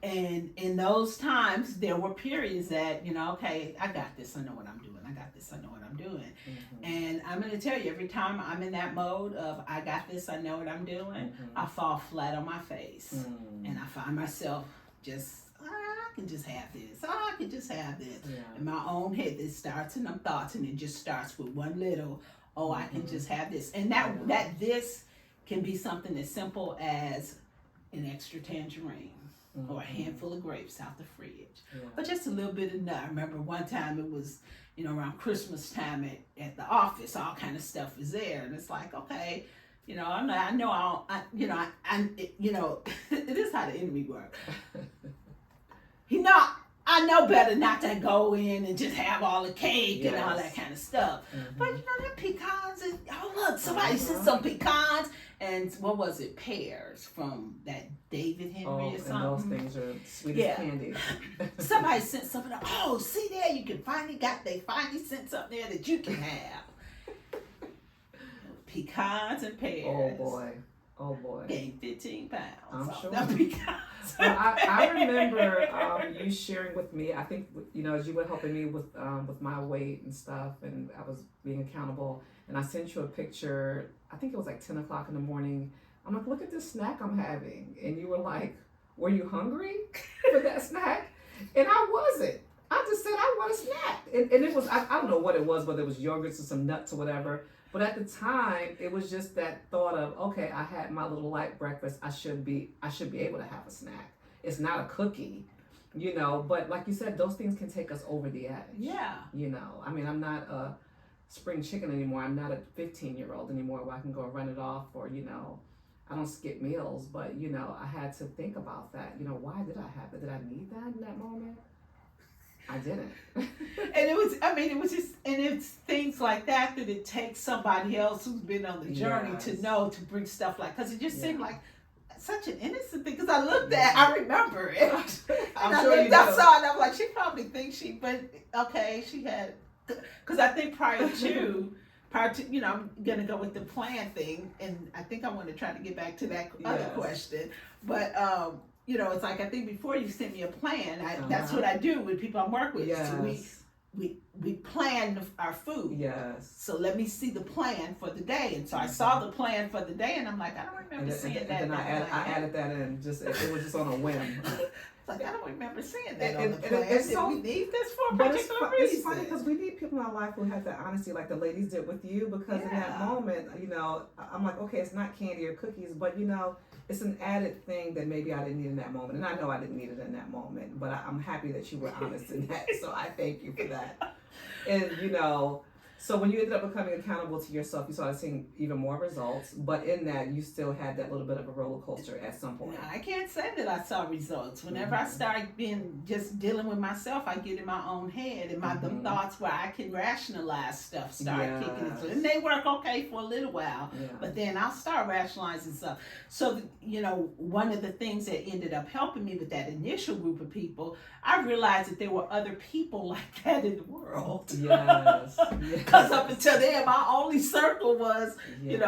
And in those times, there were periods that, okay, I got this, I know what I'm doing. I got this, I know what I'm doing. Mm-hmm. And I'm going to tell you, every time I'm in that mode of I got this, I know what I'm doing, I fall flat on my face. And I find myself just, I can just have this. I can just have this. Yeah. In my own head, it starts in them thoughts, and it just starts with one little, I can just have this. And that this can be something as simple as an extra tangerine. Or a handful of grapes out the fridge, or just a little bit of nut. I remember one time it was, around Christmas time at the office, all kind of stuff is there, and it's like, okay, it is how the enemy works. I know better not to go in and just have all the cake and all that kind of stuff. But that pecans and look, somebody sent some pecans. And what was it? Pears from that David Henry or something. And those things are sweet as candy. Somebody sent something. See there, you can they finally sent something there that you can have. Pecans and pears. Oh boy. Gained 15 pounds. I'm sure. Pecans. Well, I remember you sharing with me. I think as you were helping me with my weight and stuff, and I was being accountable. And I sent you a picture. I think it was like 10 o'clock in the morning. I'm like, look at this snack I'm having. And you were like, were you hungry for that snack? And I wasn't. I just said, I want a snack. And it was, I don't know what it was, whether it was yogurts or some nuts or whatever. But at the time, it was just that thought of, okay, I had my little light breakfast. I should be able to have a snack. It's not a cookie, but like you said, those things can take us over the edge. Yeah. I mean, I'm not a spring chicken anymore. I'm not a 15-year-old anymore where I can go and run it off, or I don't skip meals, but I had to think about that. Why did I have it? Did I need that in that moment? I didn't. And it was just, and it's things like that it takes somebody else who's been on the journey to know, to bring stuff like, because it just seemed like such an innocent thing. Because I remember it. I'm sure you do. I saw it, and I'm like, she probably thinks she had. Because I think prior to, I'm going to go with the plan thing, and I think I want to try to get back to that other question. But, it's like, I think before you sent me a plan, that's what I do with people I work with. Yes. So we plan our food. Yes. So let me see the plan for the day. And so I saw the plan for the day, and I'm like, I don't remember seeing that. And then I added that in. It was just on a whim. Like, I don't remember seeing that on the plan. We need this for a but particular it's reason. funny because we need people in our life who have that honesty, like the ladies did with you, because in that moment, I'm like, okay, it's not candy or cookies, but it's an added thing that maybe I didn't need in that moment. And I know I didn't need it in that moment, but I'm happy that you were honest in that. So I thank you for that. And, so when you ended up becoming accountable to yourself, you started seeing even more results. But in that, you still had that little bit of a roller coaster at some point. I can't say that I saw results. Whenever I start just dealing with myself, I get in my own head, and them thoughts where I can rationalize stuff start kicking in. And they work okay for a little while, but then I'll start rationalizing stuff. So, one of the things that ended up helping me with that initial group of people, I realized that there were other people like that in the world. Yes. Because up until then, my only circle was, my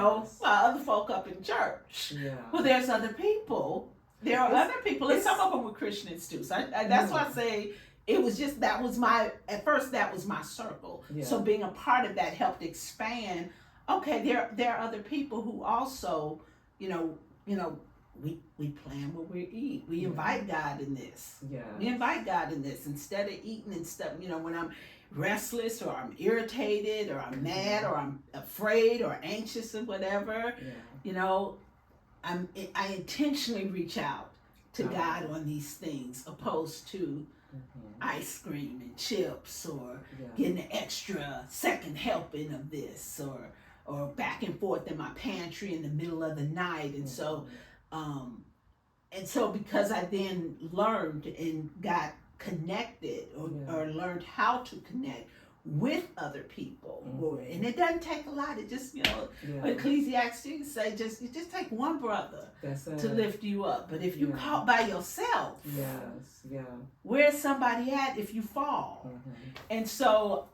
other folk up in church. Yeah. Well, there's other people. There are other people, and some of them were Christians too. So that's why I say it was just, at first that was my circle. Yeah. So being a part of that helped expand. Okay, there are other people who also, we plan what we eat. We invite God in this. Yeah. We invite God in this instead of eating and stuff. When I'm restless, or I'm irritated, or I'm mad, or I'm afraid, or anxious, or whatever, I intentionally reach out to God on these things, opposed to ice cream and chips, or getting an extra second helping of this, or back and forth in my pantry in the middle of the night. And so because I then learned and got connected, or learned how to connect with other people. And it doesn't take a lot. It just, Ecclesiastes say it just take one brother to lift you up. But if you're caught by yourself, where's somebody at if you fall? And so,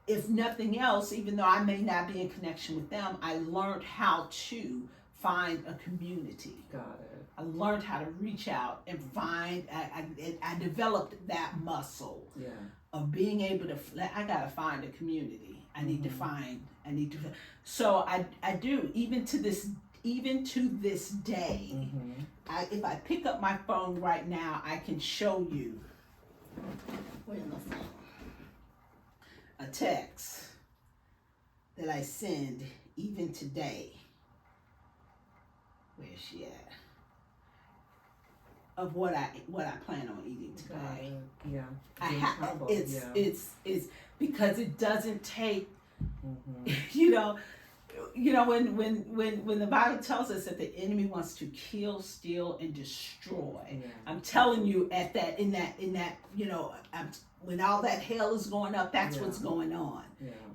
if nothing else, even though I may not be in connection with them, I learned how to find a community. Got it. I learned how to reach out and find. I developed that muscle of being able to. I gotta find a community. I need to find. So I do even to this day. If I pick up my phone right now, I can show you. Where's my phone? A text that I send even today. Where's she at? Of what I plan on eating today. It's because it doesn't take. When the Bible tells us that the enemy wants to kill, steal, and destroy, I'm telling you when all that hell is going up, that's what's going on.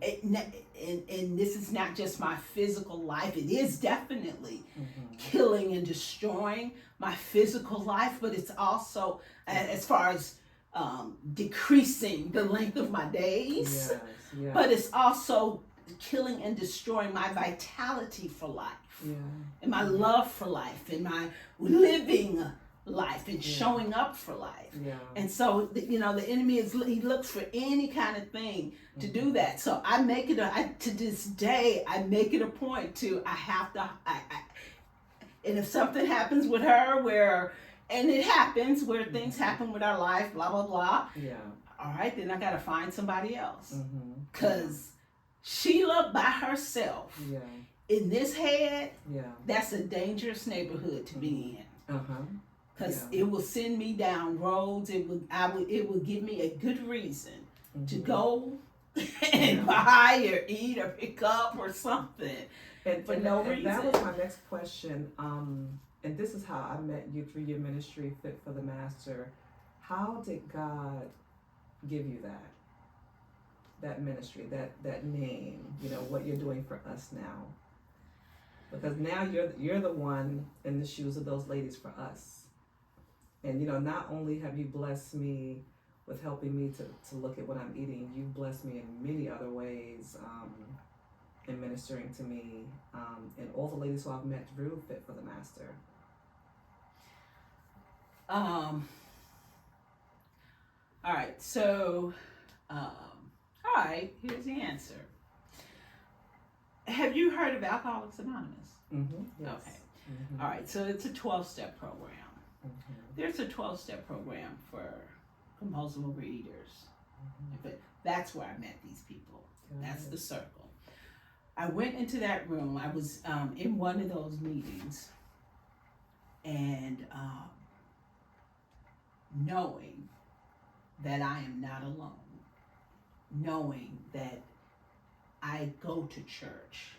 And this is not just my physical life. It is definitely killing and destroying my physical life, but it's also as far as decreasing the length of my days. But it's also killing and destroying my vitality for life, and my love for life, and my living life, and showing up for life. And so the enemy he looks for any kind of thing to do that. So I make it to this day I make it a point to and if something happens with her and it happens where things happen with our life, blah blah blah, all right, then I gotta find somebody else, because Sheila by herself in this head, that's a dangerous neighborhood to be in. Because it will send me down roads. It will give me a good reason to go and buy or eat or pick up or something for no reason. That was my next question. And this is how I met you through your ministry, Fit for the Master. How did God give you that ministry, that name? What you're doing for us now. Because now you're the one in the shoes of those ladies for us. And not only have you blessed me with helping me to look at what I'm eating, you've blessed me in many other ways, in ministering to me, and all the ladies who I've met through Fit for the Master. All right, so all right, here's the answer. Have you heard of Alcoholics Anonymous? Yes. Okay. All right, so it's a 12-step program. There's a 12-step program for compulsive overeaters. But that's where I met these people. That's the circle. I went into that room. I was in one of those meetings, and knowing that I am not alone, knowing that I go to church.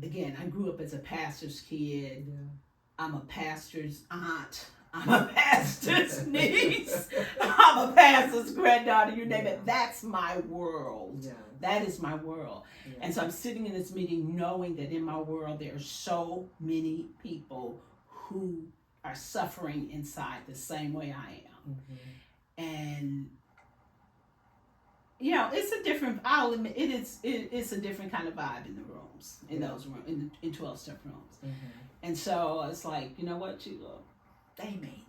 Again, I grew up as a pastor's kid. I'm a pastor's aunt. I'm a pastor's niece. I'm a pastor's granddaughter, you name it. That's my world. That is my world. And so I'm sitting in this meeting knowing that in my world there are so many people who are suffering inside the same way I am. And it's a different, I'll admit, it's a different kind of vibe in the rooms, in those rooms, in 12-step rooms. And so it's like, you know what, Sheila? They may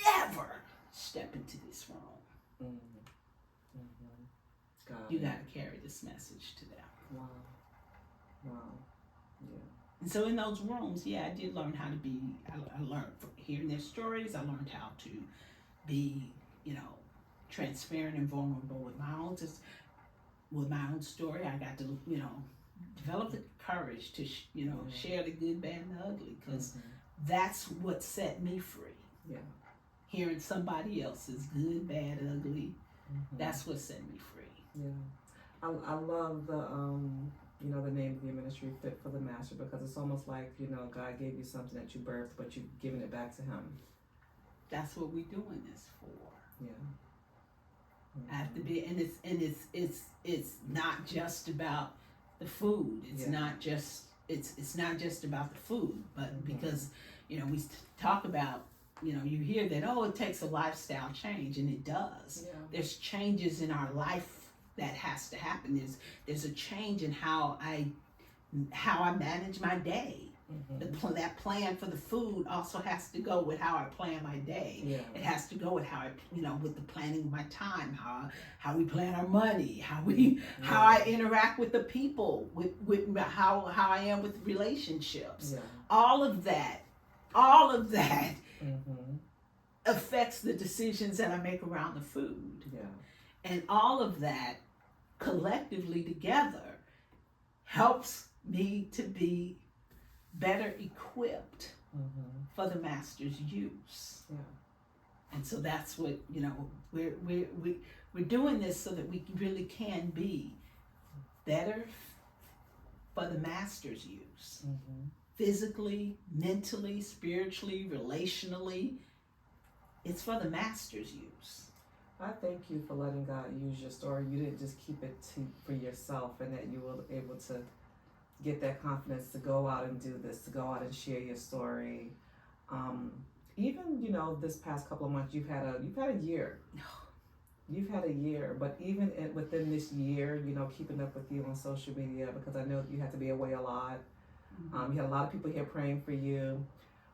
never step into this room. You got to carry this message to them. Wow. And so in those rooms, I did learn how to be, I learned from hearing their stories. I learned how to be, transparent and vulnerable with my own story. I got to, develop the courage to, share the good, bad, and the ugly, because that's what set me free. Hearing somebody else's good, bad, ugly, that's what set me free. I love the name of your ministry, Fit for the Master, because it's almost like, God gave you something that you birthed, but you've given it back to Him. That's what we're doing this for. I have to be, and it's not just about the food. It's not just it's not just about the food, but because we talk about you hear that, oh, it takes a lifestyle change, and it does. There's changes in our life that has to happen. There's a change in how I manage my day. That plan for the food also has to go with how I plan my day. It has to go with how I, with the planning of my time, how we plan our money, how I interact with the people, with how I am with relationships. All of that affects the decisions that I make around the food. And all of that collectively together helps me to be better equipped for the master's use. And so that's what we're doing this so that we really can be better for the master's use. Physically, mentally, spiritually, relationally. It's for the master's use. I thank you for letting God use your story. You didn't just keep it for yourself, and that you were able to get that confidence to go out and do this, to go out and share your story. Even this past couple of months, you've had a year. You've had a year, but even within this year, keeping up with you on social media, because I know you had to be away a lot. You had a lot of people here praying for you,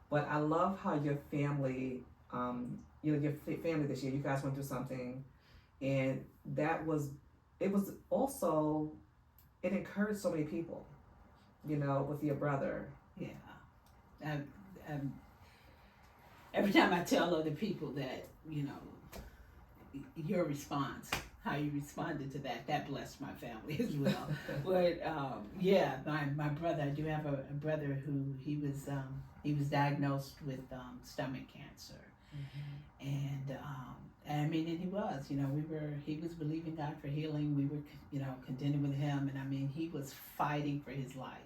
but I love how your family, your family this year, you guys went through something, and it encouraged so many people. With your brother. Every time I tell other people that, your response, how you responded to that blessed my family as well. But my brother, I do have a brother who he was diagnosed with stomach cancer. And he was believing God for healing. We were, contending with him, and he was fighting for his life.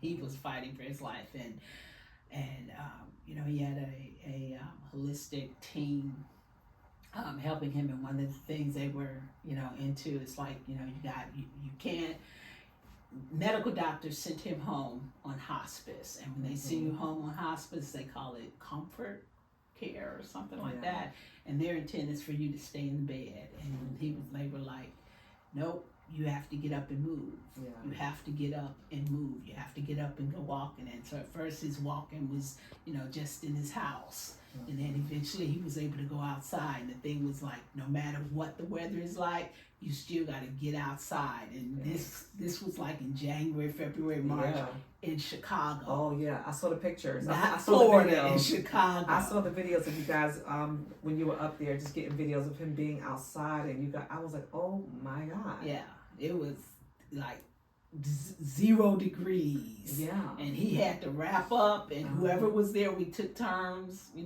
He was fighting for his life, and he had a holistic team helping him. And one of the things they were, into is like, you can't. Medical doctors sent him home on hospice, and when they send you home on hospice, they call it comfort care or something like that, and their intent is for you to stay in the bed. And they were like, nope, you have to get up and move. You have to get up and move. You have to get up and go walking. And so at first his walking was, just in his house. And then eventually he was able to go outside. And the thing was like, no matter what the weather is like, you still got to get outside. And this was like in January, February, March in Chicago. Oh yeah, I saw the pictures. Not I saw Florida, the videos. in Chicago. I saw the videos of you guys when you were up there, just getting videos of him being outside, and I was like, oh my God. Yeah, it was like 0 degrees. And he had to wrap up, and whoever was there, we took turns. We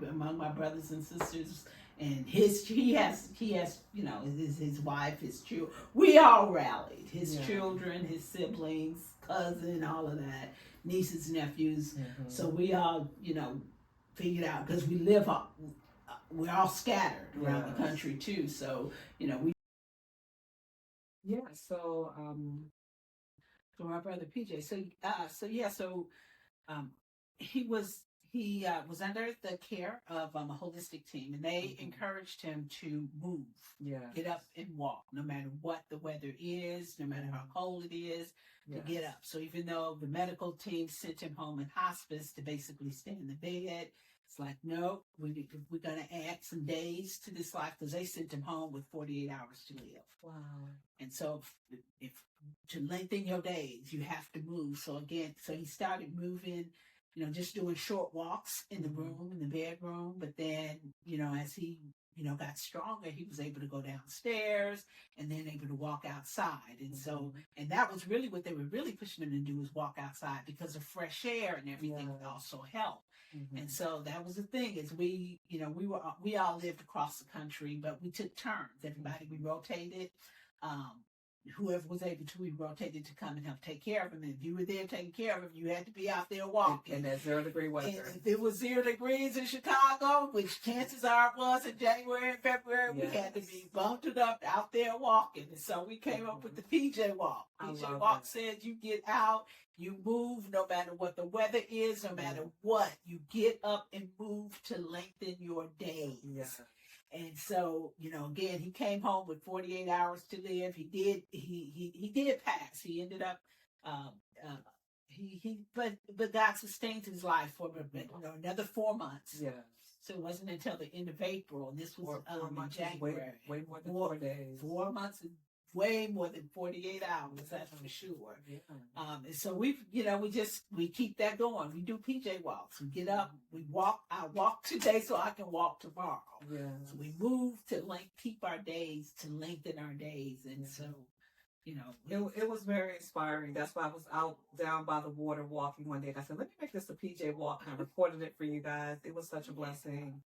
among my brothers and sisters. And he has his wife, his children. We all rallied. His children, his siblings, cousin, all of that, nieces, nephews. So we all, figured out, because we're all scattered around the country too. So we. So our brother PJ. He was under the care of a holistic team, and they encouraged him to move, get up and walk, no matter what the weather is, no matter how cold it is, to get up. So even though the medical team sent him home in hospice to basically stay in the bed, it's like, no, we're going to add some days to this life, because they sent him home with 48 hours to live. Wow. And so if to lengthen your days, you have to move. So he started moving, just doing short walks in the room, in the bedroom. But then, as he, got stronger, he was able to go downstairs and then able to walk outside. And so, and that was really what they were really pushing him to do, was walk outside, because of fresh air and everything would also help. And so that was the thing, is we all lived across the country, but we took turns. Everybody, we rotated. whoever was able to, we rotated to come and help take care of him. And if you were there taking care of him, you had to be out there walking. And that 0-degree weather. And if it was 0 degrees in Chicago, which chances are it was in January and February, we had to be bundled up out there walking. And so we came up with the PJ Walk. PJ Walk says you get out, you move no matter what the weather is, no matter what. You get up and move to lengthen your days. Yes. And so, again, he came home with 48 hours to live. He did pass. He ended up, but God sustained his life for another 4 months. Yes. So it wasn't until the end of April, and this was in January. Way more than 4 days. 4 months is way more than 48 hours, that's for sure. Yeah. And so we keep that going. We do PJ walks. We get up, we walk. I walk today so I can walk tomorrow. Yeah. So we move to keep our days, to lengthen our days. And so, it was very inspiring. That's why I was out down by the water walking one day. And I said, let me make this a PJ walk. And I recorded it for you guys. It was such a blessing.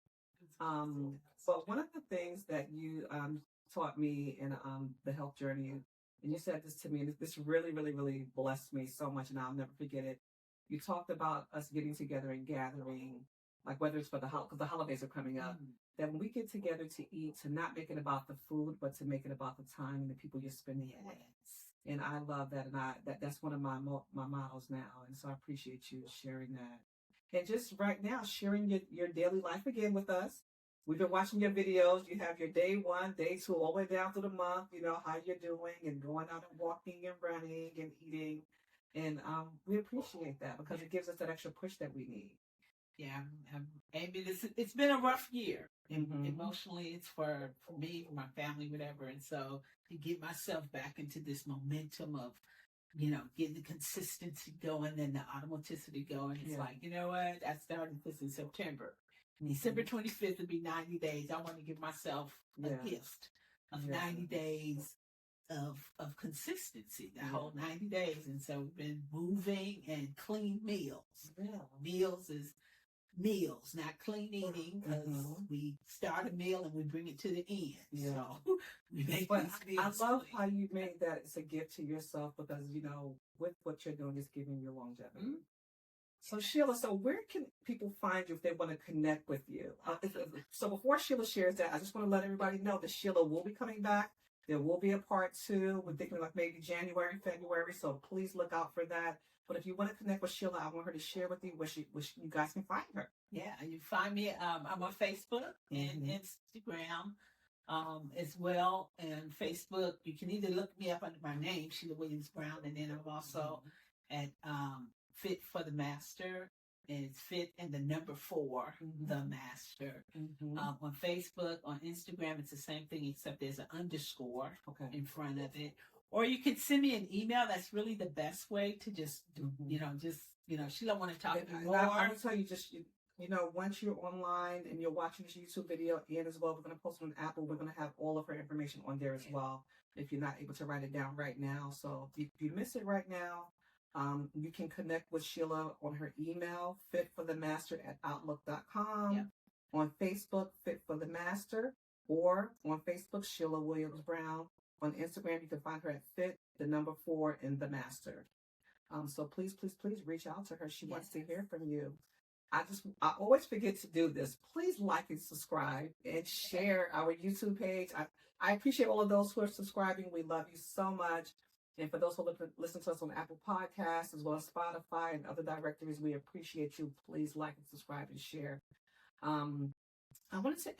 But one of the things that you taught me in the health journey, and you said this to me, and this really, really, really blessed me so much, and I'll never forget it. You talked about us getting together and gathering, like whether it's for because the holidays are coming up, that when we get together to eat, to not make it about the food, but to make it about the time and the people you're spending it with. And I love that, and that's one of my models now, and so I appreciate you sharing that. And just right now, sharing your daily life again with us. We've been watching your videos. You have your day 1, day 2, all the way down through the month, how you're doing and going out and walking and running and eating. And we appreciate that because it gives us that extra push that we need. Yeah, Amy, it's been a rough year. Emotionally, it's for me, for my family, whatever. And so to get myself back into this momentum of, getting the consistency going and the automaticity going, it's like, you know what? I started this in September. December 25th will be 90 days. I want to give myself a gift of 90 days of consistency, the whole 90 days. And so we've been moving and clean meals. Yeah. Meals is meals, not clean eating, because we start a meal and we bring it to the end. Yeah. So we make these meals. I love how you made that it's a gift to yourself because, with what you're doing is giving you longevity. Mm-hmm. So Shela, where can people find you if they want to connect with you? So before Shela shares that, I just want to let everybody know that Shela will be coming back. There will be a part 2. We're thinking like maybe January, February. So please look out for that. But if you want to connect with Shela, I want her to share with you where you guys can find her. Yeah, you find me. I'm on Facebook and Instagram as well. And Facebook, you can either look me up under my name, Shela Williams Brown, and then I'm also at Fit for the Master, and it's fit and the number 4, the master. On Facebook, on Instagram, it's the same thing except there's an underscore in front of it. Or you can send me an email. That's really the best way to just, Shela, want to talk to you more. I will tell you, once you're online and you're watching this YouTube video, and as well, we're going to post it on Apple. We're going to have all of her information on there as well, if you're not able to write it down right now. So if you miss it right now, you can connect with Shela on her email, fitforthemaster@outlook.com. Yep. On Facebook, Fit for the Master, or on Facebook, Shela Williams Brown. On Instagram, you can find her at Fit, the number 4, and the Master. So please, please, please reach out to her. She wants to hear from you. I always forget to do this. Please like and subscribe and share our YouTube page. I appreciate all of those who are subscribing. We love you so much. And for those who listen to us on Apple Podcasts, as well as Spotify and other directories, we appreciate you. Please like and subscribe and share. I wanted to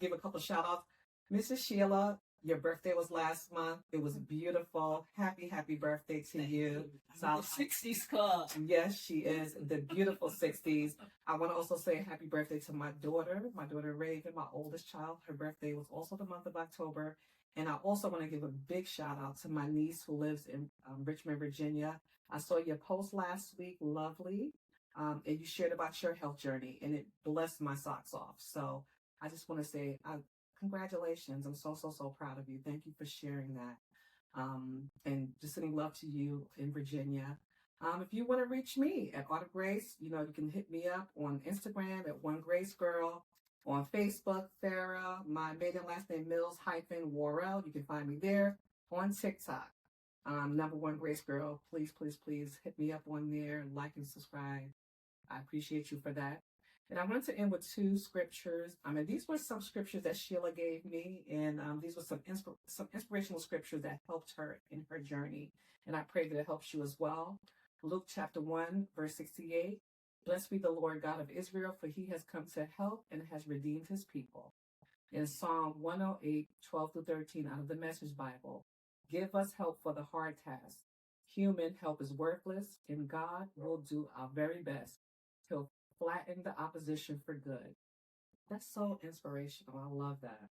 give a couple of shout outs. Mrs. Shela, your birthday was last month. It was beautiful. Happy birthday to you. I'm in the 60s club. Yes, she is. The beautiful 60s. I want to also say happy birthday to my daughter Raven, my oldest child. Her birthday was also the month of October. And I also want to give a big shout out to my niece who lives in Richmond, Virginia. I saw your post last week, lovely, and you shared about your health journey, and it blessed my socks off. So I just want to say congratulations. I'm so, so, so proud of you. Thank you for sharing that. And just sending love to you in Virginia. If you want to reach me at Autumn Grace, you can hit me up on Instagram at One Grace Girl. On Facebook, Farra, my maiden last name Mills-Worrell. You can find me there. on TikTok. Number one Grace Girl. Please, please, please hit me up on there, like and subscribe. I appreciate you for that. And I wanted to end with two scriptures. I mean, these were some scriptures that Sheila gave me, and these were some inspirational scriptures that helped her in her journey. And I pray that it helps you as well. Luke chapter 1, verse 68. Blessed be the Lord God of Israel, for he has come to help and has redeemed his people. In Psalm 108, 12 through 13 out of the Message Bible, give us help for the hard task. Human help is worthless, and God will do our very best. He'll flatten the opposition for good. That's so inspirational. I love that.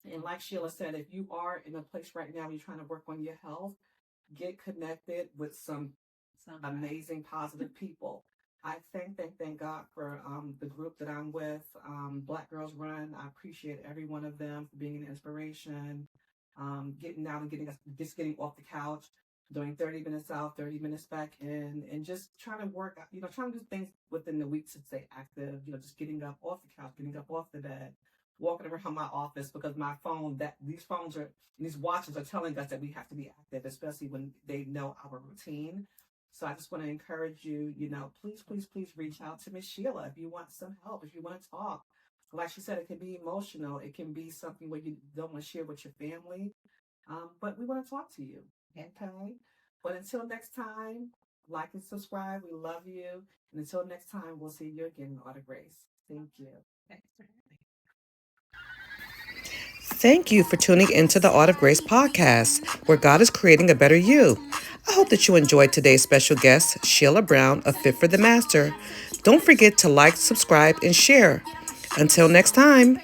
And like Sheila said, if you are in a place right now, you're trying to work on your health, get connected with some amazing, positive people. I thank God for the group that I'm with, Black Girls Run. I appreciate every one of them for being an inspiration, getting out and getting off the couch, doing 30 minutes out, 30 minutes back in, and just trying to work, trying to do things within the week to stay active, just getting up off the couch, getting up off the bed, walking around my office because these watches are telling us that we have to be active, especially when they know our routine. So I just want to encourage you, please, please, please reach out to Miss Sheila if you want some help, if you want to talk. Like she said, it can be emotional. It can be something where you don't want to share with your family, but we want to talk to you. Okay? But until next time, like and subscribe. We love you. And until next time, we'll see you again in Art of Grace. Thank you. Thanks for having me. Thank you for tuning into the Art of Grace podcast, where God is creating a better you. I hope that you enjoyed today's special guest, Shela Brown of Fit for the Master. Don't forget to like, subscribe, and share. Until next time.